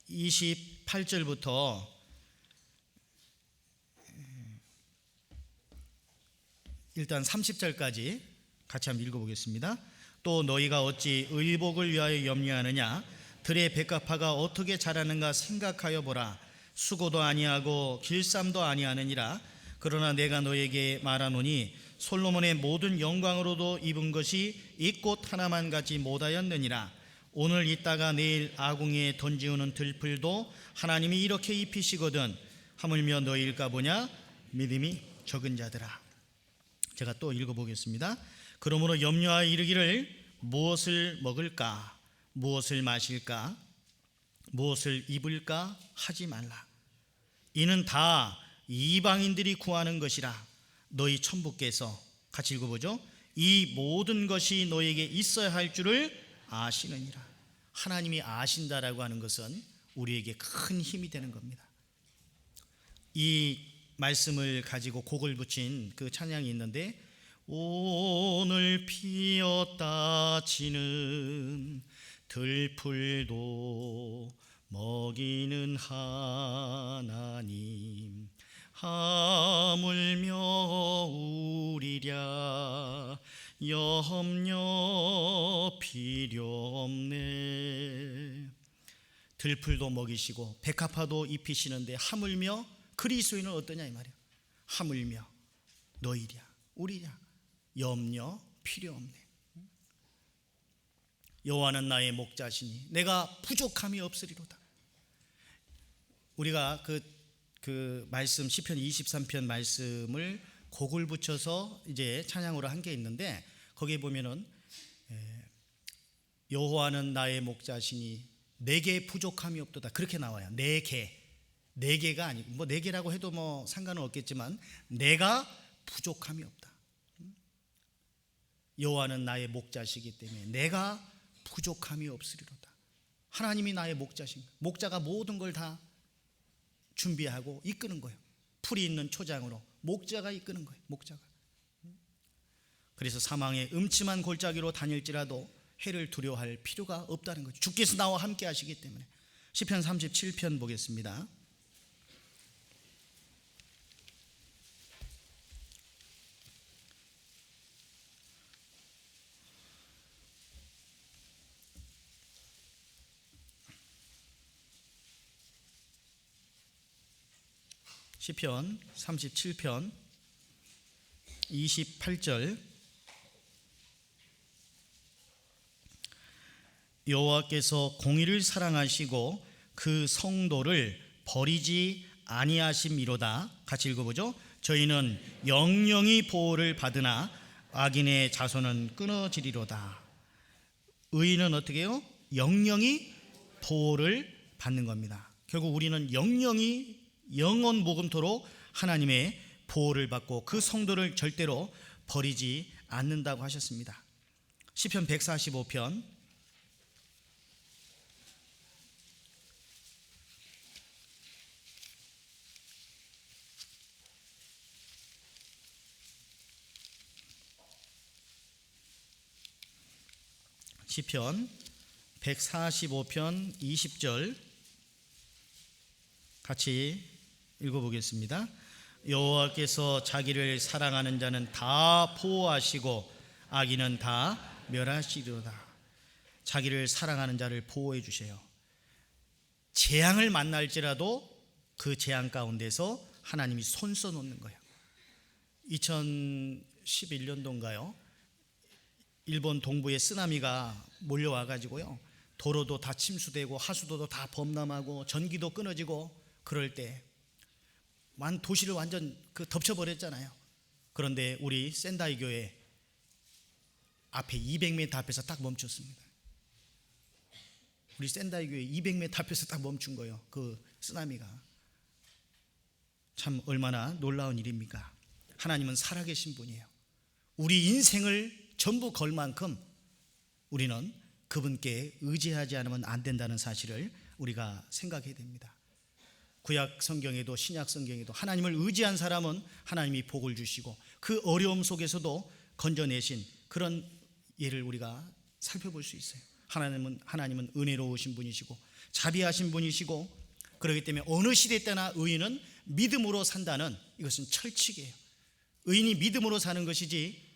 (28절부터) 일단 30절까지 같이 한번 읽어보겠습니다. 또 너희가 어찌 의복을 위하여 염려하느냐? 들의 백합화가 어떻게 자라는가 생각하여 보라. 수고도 아니하고 길쌈도 아니하느니라. 그러나 내가 너에게 말하노니 솔로몬의 모든 영광으로도 입은 것이 이 꽃 하나만 같이 못하였느니라. 오늘 있다가 내일 아궁이에 던지우는 들풀도 하나님이 이렇게 입히시거든 하물며 너희일까 보냐? 믿음이 적은 자들아. 제가 또 읽어보겠습니다. 그러므로 염려하여 이르기를 무엇을 먹을까? 무엇을 마실까? 무엇을 입을까? 하지 말라. 이는 다 이방인들이 구하는 것이라. 너희 천부께서, 같이 읽어보죠. 이 모든 것이 너에게 있어야 할 줄을 아시느니라. 하나님이 아신다라고 하는 것은 우리에게 큰 힘이 되는 겁니다. 이 말씀을 가지고 곡을 붙인 그 찬양이 있는데, 오늘 피었다 지는 들풀도 먹이는 하나님, 하물며 우리랴 염려 필요 없네. 들풀도 먹이시고 백합화도 입히시는데 하물며 그리스도인은 어떠냐 이 말이야. 하물며 너희랴 우리랴 염려 필요 없네. 여호와는 나의 목자시니 내가 부족함이 없으리로다. 우리가 그 말씀 시편 23편 말씀을 곡을 붙여서 이제 찬양으로 한 게 있는데, 거기에 보면은 여호와는 나의 목자시니 내게 부족함이 없도다 그렇게 나와요. 네 개가 아니고, 뭐 네 개라고 해도 뭐 상관은 없겠지만 내가 부족함이 없다. 여호와는 나의 목자시기 때문에 내가 부족함이 없으리로다. 하나님이 나의 목자신, 목자가 모든 걸 다 준비하고 이끄는 거예요. 풀이 있는 초장으로 목자가 이끄는 거예요. 목자가. 그래서 사망의 음침한 골짜기로 다닐지라도 해를 두려워할 필요가 없다는 거죠. 주께서 나와 함께 하시기 때문에. 시편 37편 보겠습니다. 시편 37편 28절. 여호와께서 공의를 사랑하시고 그 성도를 버리지 아니하심이로다. 같이 읽어보죠. 저희는 영영이 보호를 받으나 악인의 자손은 끊어지리로다. 의인은 어떻게 해요? 영영이 보호를 받는 겁니다. 결국 우리는 영영이 영원 무금토록 하나님의 보호를 받고 그 성도를 절대로 버리지 않는다고 하셨습니다. 시편 145편 시편 145편 20절 같이 읽어보겠습니다. 여호와께서 자기를 사랑하는 자는 다 보호하시고 악인은 다 멸하시리로다. 자기를 사랑하는 자를 보호해 주세요. 재앙을 만날지라도 그 재앙 가운데서 하나님이 손써 놓는 거예요. 2011년도인가요? 일본 동부에 쓰나미가 몰려와 가지고요, 도로도 다 침수되고 하수도도 다 범람하고 전기도 끊어지고 그럴 때 도시를 완전 덮쳐버렸잖아요. 그런데 우리 센다이 교회 앞에 200m 앞에서 딱 멈췄습니다. 우리 센다이 교회 200m 앞에서 딱 멈춘 거예요. 그 쓰나미가. 참 얼마나 놀라운 일입니까? 하나님은 살아계신 분이에요. 우리 인생을 전부 걸 만큼 우리는 그분께 의지하지 않으면 안 된다는 사실을 우리가 생각해야 됩니다. 구약 성경에도 신약 성경에도 하나님을 의지한 사람은 하나님이 복을 주시고 그 어려움 속에서도 건져내신 그런 예를 우리가 살펴볼 수 있어요. 하나님은 은혜로우신 분이시고 자비하신 분이시고, 그렇기 때문에 어느 시대 때나 의인은 믿음으로 산다는, 이것은 철칙이에요. 의인이 믿음으로 사는 것이지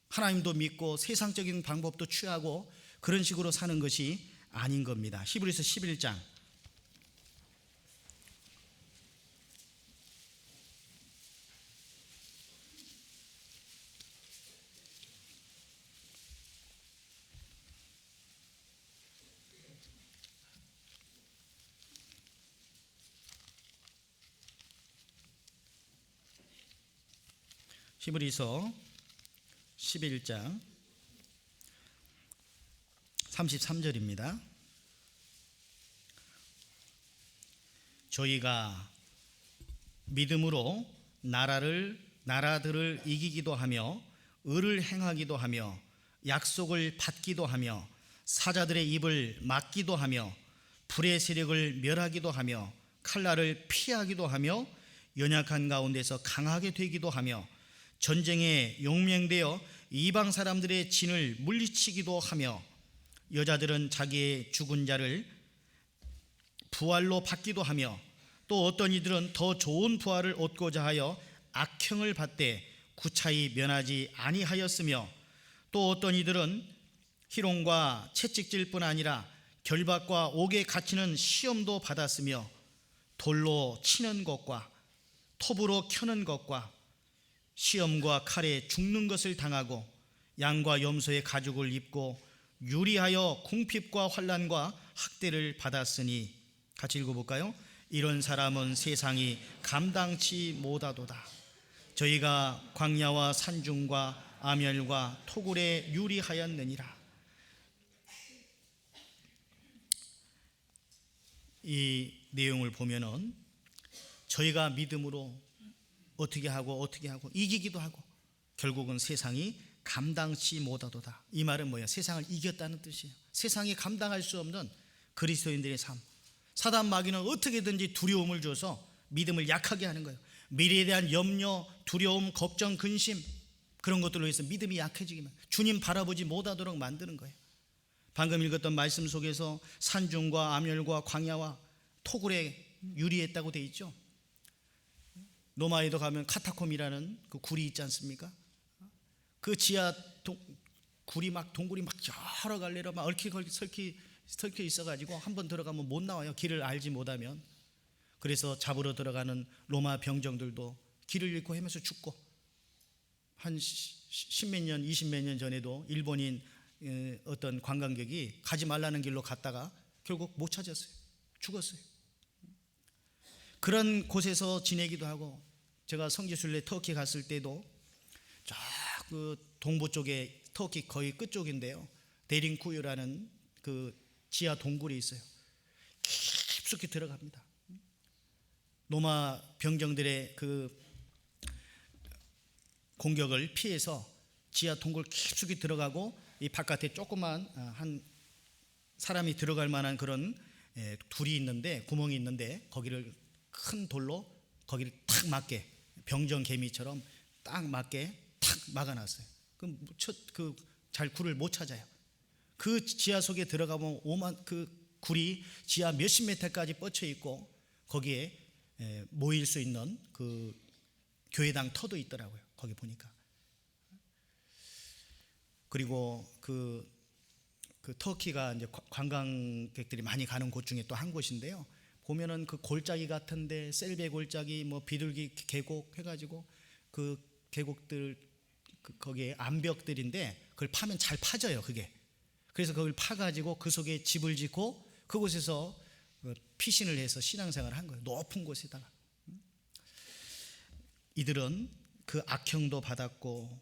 하나님도 믿고 세상적인 방법도 취하고 그런 식으로 사는 것이 아닌 겁니다. 히브리서 11장 11장 33절입니다. 저희가 믿음으로 나라들을 이기기도 하며 의를 행하기도 하며 약속을 받기도 하며 사자들의 입을 막기도 하며 불의 세력을 멸하기도 하며 칼날을 피하기도 하며 연약한 가운데서 강하게 되기도 하며 전쟁에 용맹되어 이방 사람들의 진을 물리치기도 하며 여자들은 자기의 죽은 자를 부활로 받기도 하며 또 어떤 이들은 더 좋은 부활을 얻고자 하여 악형을 받되 구차히 면하지 아니하였으며 또 어떤 이들은 희롱과 채찍질뿐 아니라 결박과 옥에 갇히는 시험도 받았으며 돌로 치는 것과 톱으로 켜는 것과 시험과 칼에 죽는 것을 당하고 양과 염소의 가죽을 입고 유리하여 궁핍과 환난과 학대를 받았으니, 같이 읽어볼까요? 이런 사람은 세상이 감당치 못하도다. 저희가 광야와 산중과 아멸과 토굴에 유리하였느니라. 이 내용을 보면은 저희가 믿음으로 어떻게 하고 이기기도 하고 결국은 세상이 감당치 못하도다. 이 말은 뭐예요? 세상을 이겼다는 뜻이에요. 세상이 감당할 수 없는 그리스도인들의 삶. 사단 마귀는 어떻게든지 두려움을 줘서 믿음을 약하게 하는 거예요. 미래에 대한 염려, 두려움, 걱정, 근심, 그런 것들로 해서 믿음이 약해지기만, 주님 바라보지 못하도록 만드는 거예요. 방금 읽었던 말씀 속에서 산중과 아멸과 광야와 토굴에 유리했다고 되어 있죠. 로마에도 가면 카타콤이라는 그 굴이 있지 않습니까? 그 지하 굴이 막 동굴이 막 여러 갈래로 막 설켜 있어가지고 한번 들어가면 못 나와요. 길을 알지 못하면. 그래서 잡으러 들어가는 로마 병정들도 길을 잃고 헤매서 죽고, 한 10몇 년, 20몇 년 전에도 일본인 어떤 관광객이 가지 말라는 길로 갔다가 결국 못 찾았어요. 죽었어요. 그런 곳에서 지내기도 하고, 제가 성지순례 터키 갔을 때도 저 그 동부 쪽에, 터키 거의 끝쪽인데요, 데링쿠유라는 그 지하 동굴이 있어요. 깊숙이 들어갑니다. 로마 병정들의 그 공격을 피해서 지하 동굴 깊숙이 들어가고, 이 바깥에 조그만 한 사람이 들어갈 만한 그런 둘이 있는데, 구멍이 있는데 거기를 큰 돌로 거기를 탁 맞게, 병정 개미처럼 딱 맞게 탁 막아놨어요. 그 잘 굴을 못 찾아요. 그 지하 속에 들어가면 그 굴이 지하 몇십 미터까지 뻗쳐 있고, 거기에 모일 수 있는 그 교회당 터도 있더라고요. 거기 보니까. 그리고 그 터키가 이제 관광객들이 많이 가는 곳 중에 또 한 곳인데요. 보면은 그 골짜기 같은데, 셀베 골짜기, 뭐 비둘기 계곡 해가지고 그 계곡들, 거기에 암벽들인데 그걸 파면 잘 파져요. 그게. 그래서 그걸 파가지고 그 속에 집을 짓고 그곳에서 피신을 해서 신앙생활을 한 거예요. 높은 곳에다가. 이들은 그 악형도 받았고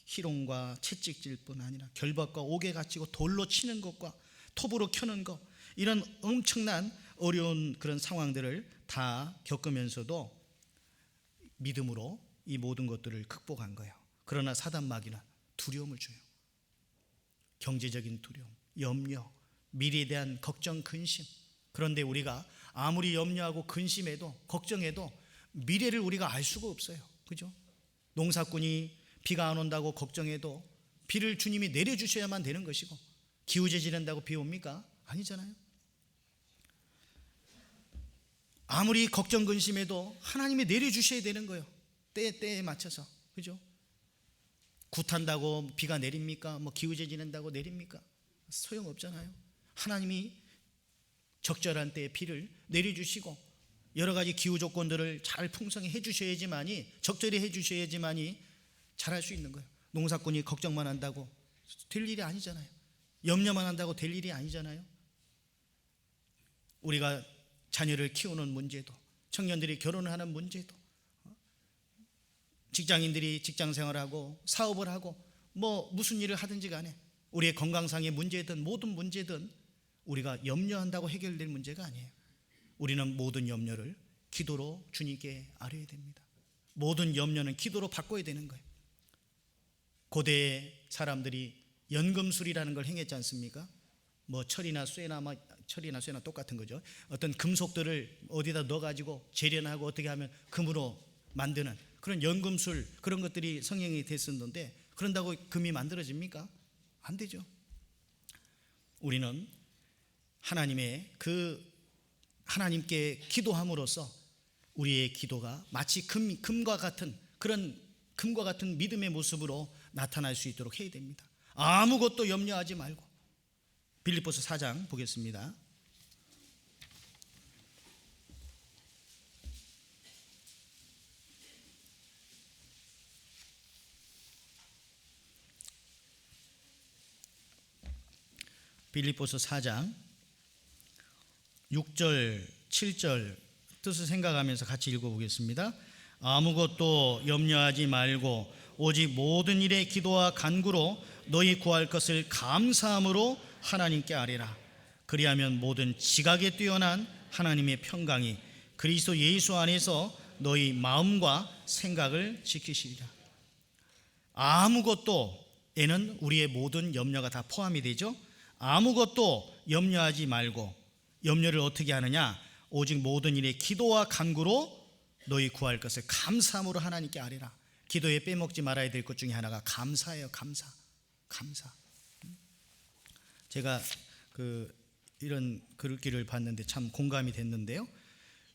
희롱과 채찍질뿐 아니라 결박과 옥에 갇히고 돌로 치는 것과 톱으로 켜는 것, 이런 엄청난 어려운 그런 상황들을 다 겪으면서도 믿음으로 이 모든 것들을 극복한 거예요. 그러나 사단 마귀는 두려움을 줘요. 경제적인 두려움, 염려, 미래에 대한 걱정, 근심. 그런데 우리가 아무리 염려하고 근심해도 걱정해도 미래를 우리가 알 수가 없어요. 그죠? 농사꾼이 비가 안 온다고 걱정해도 비를 주님이 내려주셔야만 되는 것이고, 기후제 지낸다고 비 옵니까? 아니잖아요. 아무리 걱정 근심해도 하나님이 내려주셔야 되는 거예요. 때에 맞춰서. 그죠? 굿한다고 비가 내립니까? 뭐 기후제 지낸다고 내립니까? 소용없잖아요. 하나님이 적절한 때에 비를 내려주시고 여러 가지 기후 조건들을 잘 풍성히 해주셔야지만이, 적절히 해주셔야지만이 잘할 수 있는 거예요. 농사꾼이 걱정만 한다고 될 일이 아니잖아요. 염려만 한다고 될 일이 아니잖아요. 우리가 자녀를 키우는 문제도, 청년들이 결혼을 하는 문제도, 직장인들이 직장 생활하고 사업을 하고 뭐 무슨 일을 하든지 간에 우리의 건강상의 문제든 모든 문제든 우리가 염려한다고 해결될 문제가 아니에요. 우리는 모든 염려를 기도로 주님께 아뢰야 됩니다. 모든 염려는 기도로 바꿔야 되는 거예요. 고대 사람들이 연금술이라는 걸 행했지 않습니까? 뭐 철이나 쇠나 똑같은 거죠. 어떤 금속들을 어디다 넣어가지고 재련하고 어떻게 하면 금으로 만드는 그런 연금술, 그런 것들이 성행이 됐었는데, 그런다고 금이 만들어집니까? 안 되죠. 우리는 하나님께 기도함으로써 우리의 기도가 마치 금과 같은 믿음의 모습으로 나타날 수 있도록 해야 됩니다. 아무것도 염려하지 말고. 빌립보서 4장 보겠습니다. 빌립보서 4장 6절 7절 뜻을 생각하면서 같이 읽어보겠습니다. 아무것도 염려하지 말고 오직 모든 일에 기도와 간구로 너희 구할 것을 감사함으로 하나님께 아뢰라. 그리하면 모든 지각에 뛰어난 하나님의 평강이 그리스도 예수 안에서 너희 마음과 생각을 지키시리라. 아무것도에는 우리의 모든 염려가 다 포함이 되죠. 아무것도 염려하지 말고, 염려를 어떻게 하느냐? 오직 모든 일에 기도와 간구로 너희 구할 것을 감사함으로 하나님께 아뢰라. 기도에 빼먹지 말아야 될 것 중에 하나가 감사예요. 감사. 제가 이런 글귀를 봤는데 참 공감이 됐는데요.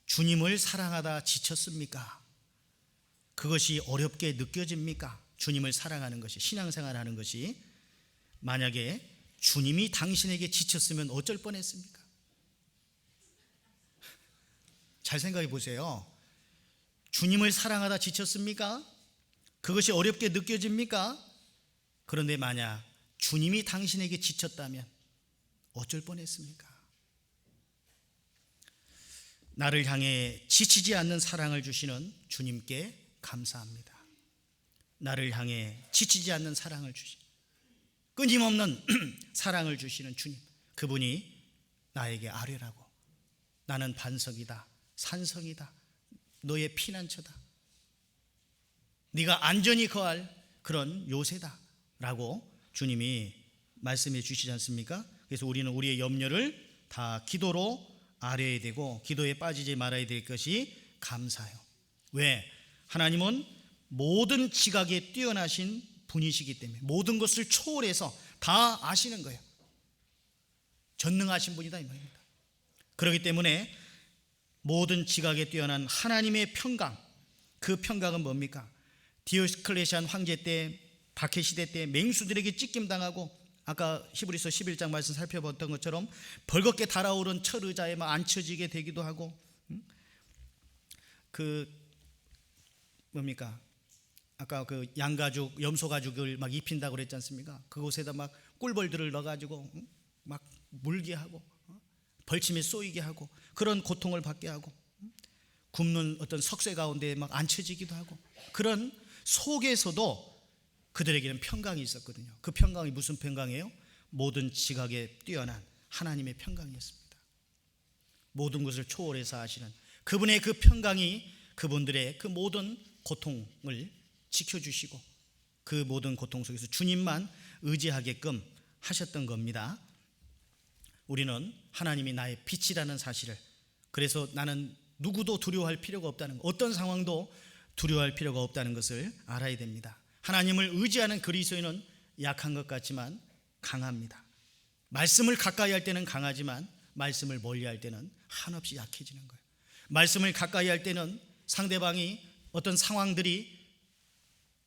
주님을 사랑하다 지쳤습니까? 그것이 어렵게 느껴집니까? 주님을 사랑하는 것이, 신앙생활하는 것이. 만약에 주님이 당신에게 지쳤으면 어쩔 뻔했습니까? 잘 생각해 보세요. 주님을 사랑하다 지쳤습니까? 그것이 어렵게 느껴집니까? 그런데 만약 주님이 당신에게 지쳤다면 어쩔 뻔했습니까? 나를 향해 지치지 않는 사랑을 주시는 주님께 감사합니다. 나를 향해 지치지 않는 사랑을 주시는, 끊임없는 사랑을 주시는 주님, 그분이 나에게 아뢰라고. 나는 반석이다, 산성이다, 너의 피난처다, 네가 안전히 거할 그런 요새다 라고 주님이 말씀해 주시지 않습니까? 그래서 우리는 우리의 염려를 다 기도로 아뢰야 되고, 기도에 빠지지 말아야 될 것이 감사요. 왜? 하나님은 모든 지각에 뛰어나신 분이시기 때문에 모든 것을 초월해서 다 아시는 거예요. 전능하신 분이다 이 말입니다. 그렇기 때문에 모든 지각에 뛰어난 하나님의 평강, 그 평강은 뭡니까? 디오클레시안 황제 때, 박해 시대 때 맹수들에게 찢김당하고, 아까 히브리서 11장 말씀 살펴봤던 것처럼 벌겋게 달아오른 철 의자에 막 앉혀지게 되기도 하고, 아까 양가죽, 염소가죽을 막 입힌다고 그랬지 않습니까? 그곳에다 막 꿀벌들을 넣어가지고 막 물게 하고, 벌침에 쏘이게 하고, 그런 고통을 받게 하고, 굽는 어떤 석쇠 가운데 막 앉혀지기도 하고, 그런 속에서도 그들에게는 평강이 있었거든요. 그 평강이 무슨 평강이에요? 모든 지각에 뛰어난 하나님의 평강이었습니다. 모든 것을 초월해서 하시는 그분의 그 평강이 그분들의 그 모든 고통을 지켜주시고, 그 모든 고통 속에서 주님만 의지하게끔 하셨던 겁니다. 우리는 하나님이 나의 빛이라는 사실을, 그래서 나는 누구도 두려워할 필요가 없다는 것, 어떤 상황도 두려워할 필요가 없다는 것을 알아야 됩니다. 하나님을 의지하는 그리스도인은 약한 것 같지만 강합니다. 말씀을 가까이 할 때는 강하지만 말씀을 멀리 할 때는 한없이 약해지는 거예요. 말씀을 가까이 할 때는 상대방이 어떤 상황들이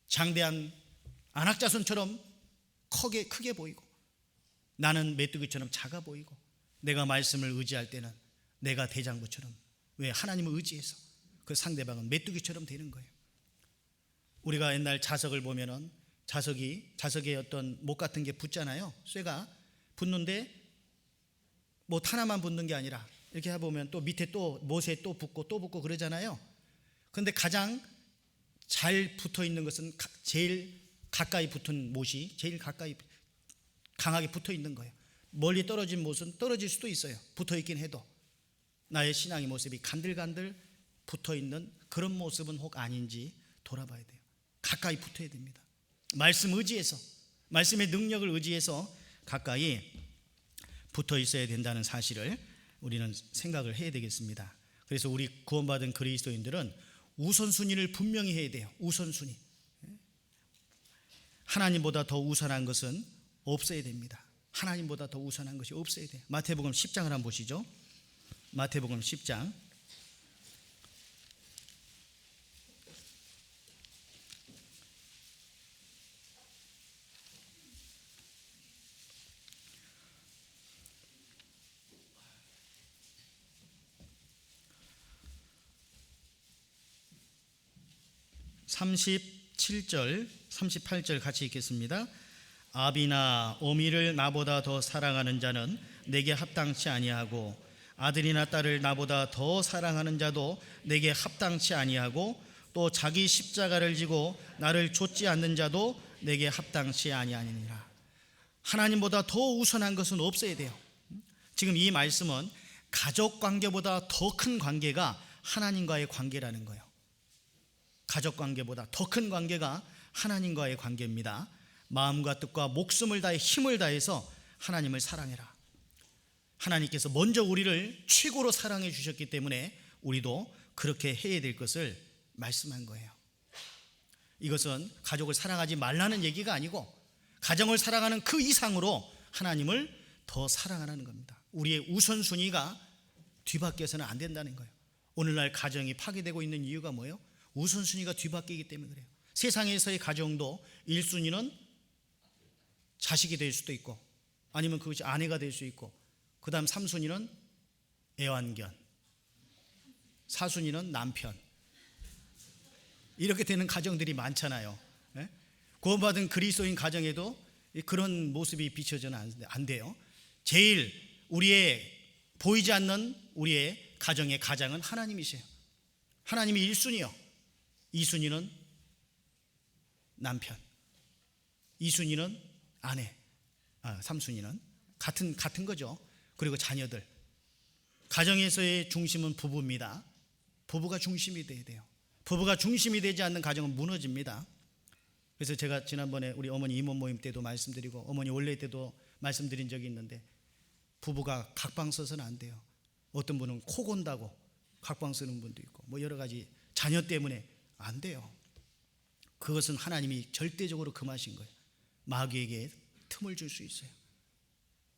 장대한 안악자손처럼 크게 보이고 나는 메뚜기처럼 작아 보이고, 내가 말씀을 의지할 때는 내가 대장부처럼, 왜? 하나님을 의지해서 그 상대방은 메뚜기처럼 되는 거예요. 우리가 옛날 자석을 보면은 자석에 어떤 못 같은 게 붙잖아요. 쇠가 붙는데 못 하나만 붙는 게 아니라 이렇게 해보면 또 밑에 또 못에 또 붙고 그러잖아요. 그런데 가장 잘 붙어 있는 것은 제일 가까이 붙은 못이 제일 가까이 강하게 붙어 있는 거예요. 멀리 떨어진 못은 떨어질 수도 있어요. 붙어 있긴 해도. 나의 신앙의 모습이 간들간들 붙어 있는 그런 모습은 혹 아닌지 돌아봐야 돼요. 가까이 붙어야 됩니다. 말씀 의지해서, 말씀의 능력을 의지해서 가까이 붙어 있어야 된다는 사실을 우리는 생각을 해야 되겠습니다. 그래서 우리 구원받은 그리스도인들은 우선순위를 분명히 해야 돼요. 우선순위. 하나님보다 더 우선한 것은 없어야 됩니다. 하나님보다 더 우선한 것이 없어야 돼요. 마태복음 10장을 한번 보시죠. 마태복음 10장 37절 38절 같이 읽겠습니다. 아비나 어미를 나보다 더 사랑하는 자는 내게 합당치 아니하고, 아들이나 딸을 나보다 더 사랑하는 자도 내게 합당치 아니하고, 또 자기 십자가를 지고 나를 좇지 않는 자도 내게 합당치 아니하니라. 하나님보다 더 우선한 것은 없어야 돼요. 지금 이 말씀은 가족 관계보다 더 큰 관계가 하나님과의 관계라는 거예요. 가족 관계보다 더 큰 관계가 하나님과의 관계입니다. 마음과 뜻과 목숨을 다해 힘을 다해서 하나님을 사랑해라. 하나님께서 먼저 우리를 최고로 사랑해 주셨기 때문에 우리도 그렇게 해야 될 것을 말씀한 거예요. 이것은 가족을 사랑하지 말라는 얘기가 아니고 가정을 사랑하는 그 이상으로 하나님을 더 사랑하라는 겁니다. 우리의 우선순위가 뒤바뀌어서는 안 된다는 거예요. 오늘날 가정이 파괴되고 있는 이유가 뭐예요? 우선순위가 뒤바뀌기 때문에 그래요. 세상에서의 가정도 1순위는 자식이 될 수도 있고, 아니면 그것이 아내가 될 수 있고, 그 다음 3순위는 애완견, 4순위는 남편, 이렇게 되는 가정들이 많잖아요. 구원받은 그리스도인 가정에도 그런 모습이 비춰져는 안 돼요. 제일 우리의 보이지 않는 우리의 가정의 가장은 하나님이세요. 하나님이 1순위요. 2순위는 남편, 2순위는 아내, 3순위는 같은 거죠. 그리고 자녀들. 가정에서의 중심은 부부입니다. 부부가 중심이 돼야 돼요. 부부가 중심이 되지 않는 가정은 무너집니다. 그래서 제가 지난번에 우리 어머니 임원 모임 때도 말씀드리고 어머니 원래 때도 말씀드린 적이 있는데, 부부가 각방 써서는 안 돼요. 어떤 분은 코 곤다고 각방 쓰는 분도 있고 뭐 여러 가지 자녀 때문에 안 돼요. 그것은 하나님이 절대적으로 금하신 거예요. 마귀에게 틈을 줄 수 있어요.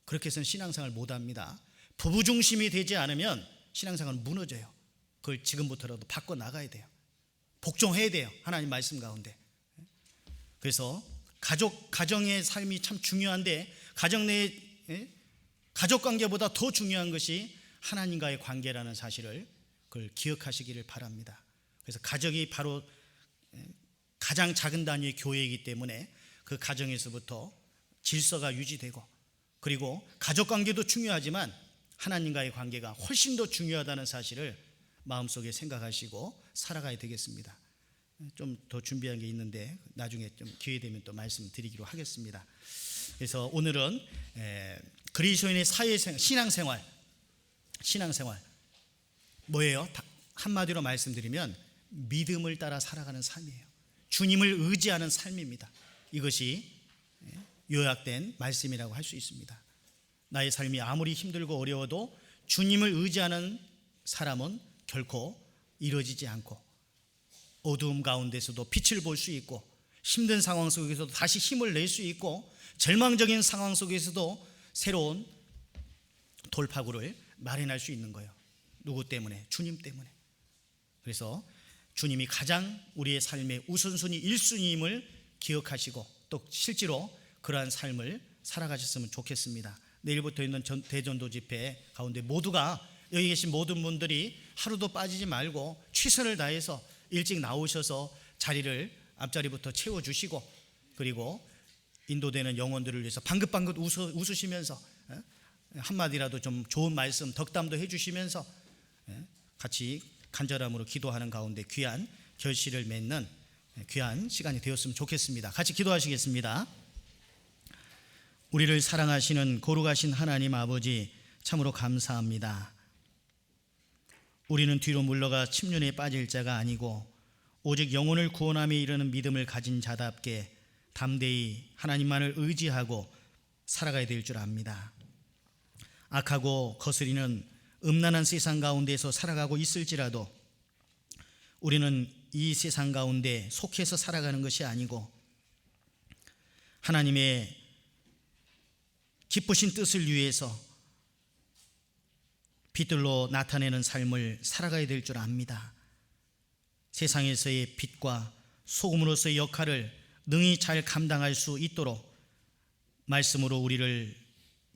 그렇게 해서는 신앙생활 못합니다. 부부 중심이 되지 않으면 신앙생활은 무너져요. 그걸 지금부터라도 바꿔나가야 돼요. 복종해야 돼요. 하나님 말씀 가운데. 그래서 가정의 삶이 참 중요한데, 가정 내의 가족관계보다 더 중요한 것이 하나님과의 관계라는 사실을 그걸 기억하시기를 바랍니다. 그래서 가족이 바로 가장 작은 단위의 교회이기 때문에 그 가정에서부터 질서가 유지되고, 그리고 가족관계도 중요하지만 하나님과의 관계가 훨씬 더 중요하다는 사실을 마음속에 생각하시고 살아가야 되겠습니다. 좀 더 준비한 게 있는데 나중에 좀 기회 되면 또 말씀드리기로 하겠습니다. 그래서 오늘은 그리스도인의 사회생활, 신앙생활 뭐예요? 한마디로 말씀드리면 믿음을 따라 살아가는 삶이에요. 주님을 의지하는 삶입니다. 이것이 요약된 말씀이라고 할 수 있습니다. 나의 삶이 아무리 힘들고 어려워도 주님을 의지하는 사람은 결코 이루어지지 않고 어두움 가운데서도 빛을 볼 수 있고 힘든 상황 속에서도 다시 힘을 낼 수 있고 절망적인 상황 속에서도 새로운 돌파구를 마련할 수 있는 거예요. 누구 때문에? 주님 때문에. 그래서 주님이 가장 우리의 삶의 우선순위 1순위임을 기억하시고 또 실제로 그러한 삶을 살아가셨으면 좋겠습니다. 내일부터 있는 대전도 집회 가운데 모두가 여기 계신 모든 분들이 하루도 빠지지 말고 최선을 다해서 일찍 나오셔서 자리를 앞자리부터 채워주시고 그리고 인도되는 영혼들을 위해서 방긋방긋 웃으시면서 한마디라도 좀 좋은 말씀 덕담도 해주시면서 같이 간절함으로 기도하는 가운데 귀한 결실을 맺는 귀한 시간이 되었으면 좋겠습니다. 같이 기도하시겠습니다. 우리를 사랑하시는 거룩하신 하나님 아버지 참으로 감사합니다. 우리는 뒤로 물러가 침륜에 빠질 자가 아니고 오직 영혼을 구원함에 이르는 믿음을 가진 자답게 담대히 하나님만을 의지하고 살아가야 될 줄 압니다. 악하고 거스리는 음란한 세상 가운데서 살아가고 있을지라도 우리는 이 세상 가운데 속해서 살아가는 것이 아니고 하나님의 기쁘신 뜻을 위해서 빛들로 나타내는 삶을 살아가야 될 줄 압니다. 세상에서의 빛과 소금으로서의 역할을 능히 잘 감당할 수 있도록 말씀으로 우리를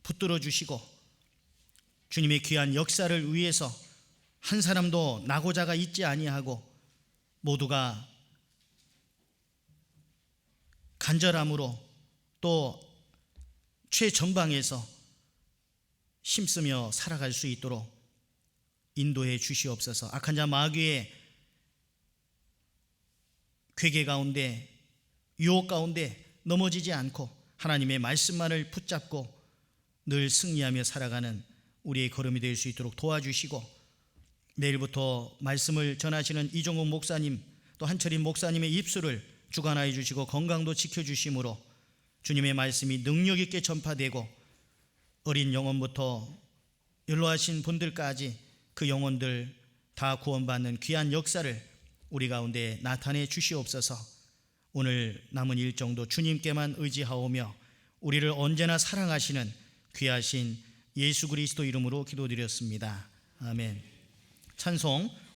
붙들어 주시고 주님의 귀한 역사를 위해서 한 사람도 낙오자가 있지 아니하고 모두가 간절함으로 또 최전방에서 힘쓰며 살아갈 수 있도록 인도해 주시옵소서. 악한 자 마귀의 괴계 가운데 유혹 가운데 넘어지지 않고 하나님의 말씀만을 붙잡고 늘 승리하며 살아가는 우리의 걸음이 될 수 있도록 도와주시고 내일부터 말씀을 전하시는 이종국 목사님 또 한철인 목사님의 입술을 주관하여 주시고 건강도 지켜주심으로 주님의 말씀이 능력 있게 전파되고 어린 영혼부터 연로하신 분들까지 그 영혼들 다 구원받는 귀한 역사를 우리 가운데 나타내 주시옵소서. 오늘 남은 일정도 주님께만 의지하오며 우리를 언제나 사랑하시는 귀하신 예수 그리스도 이름으로 기도드렸습니다. 아멘. 찬송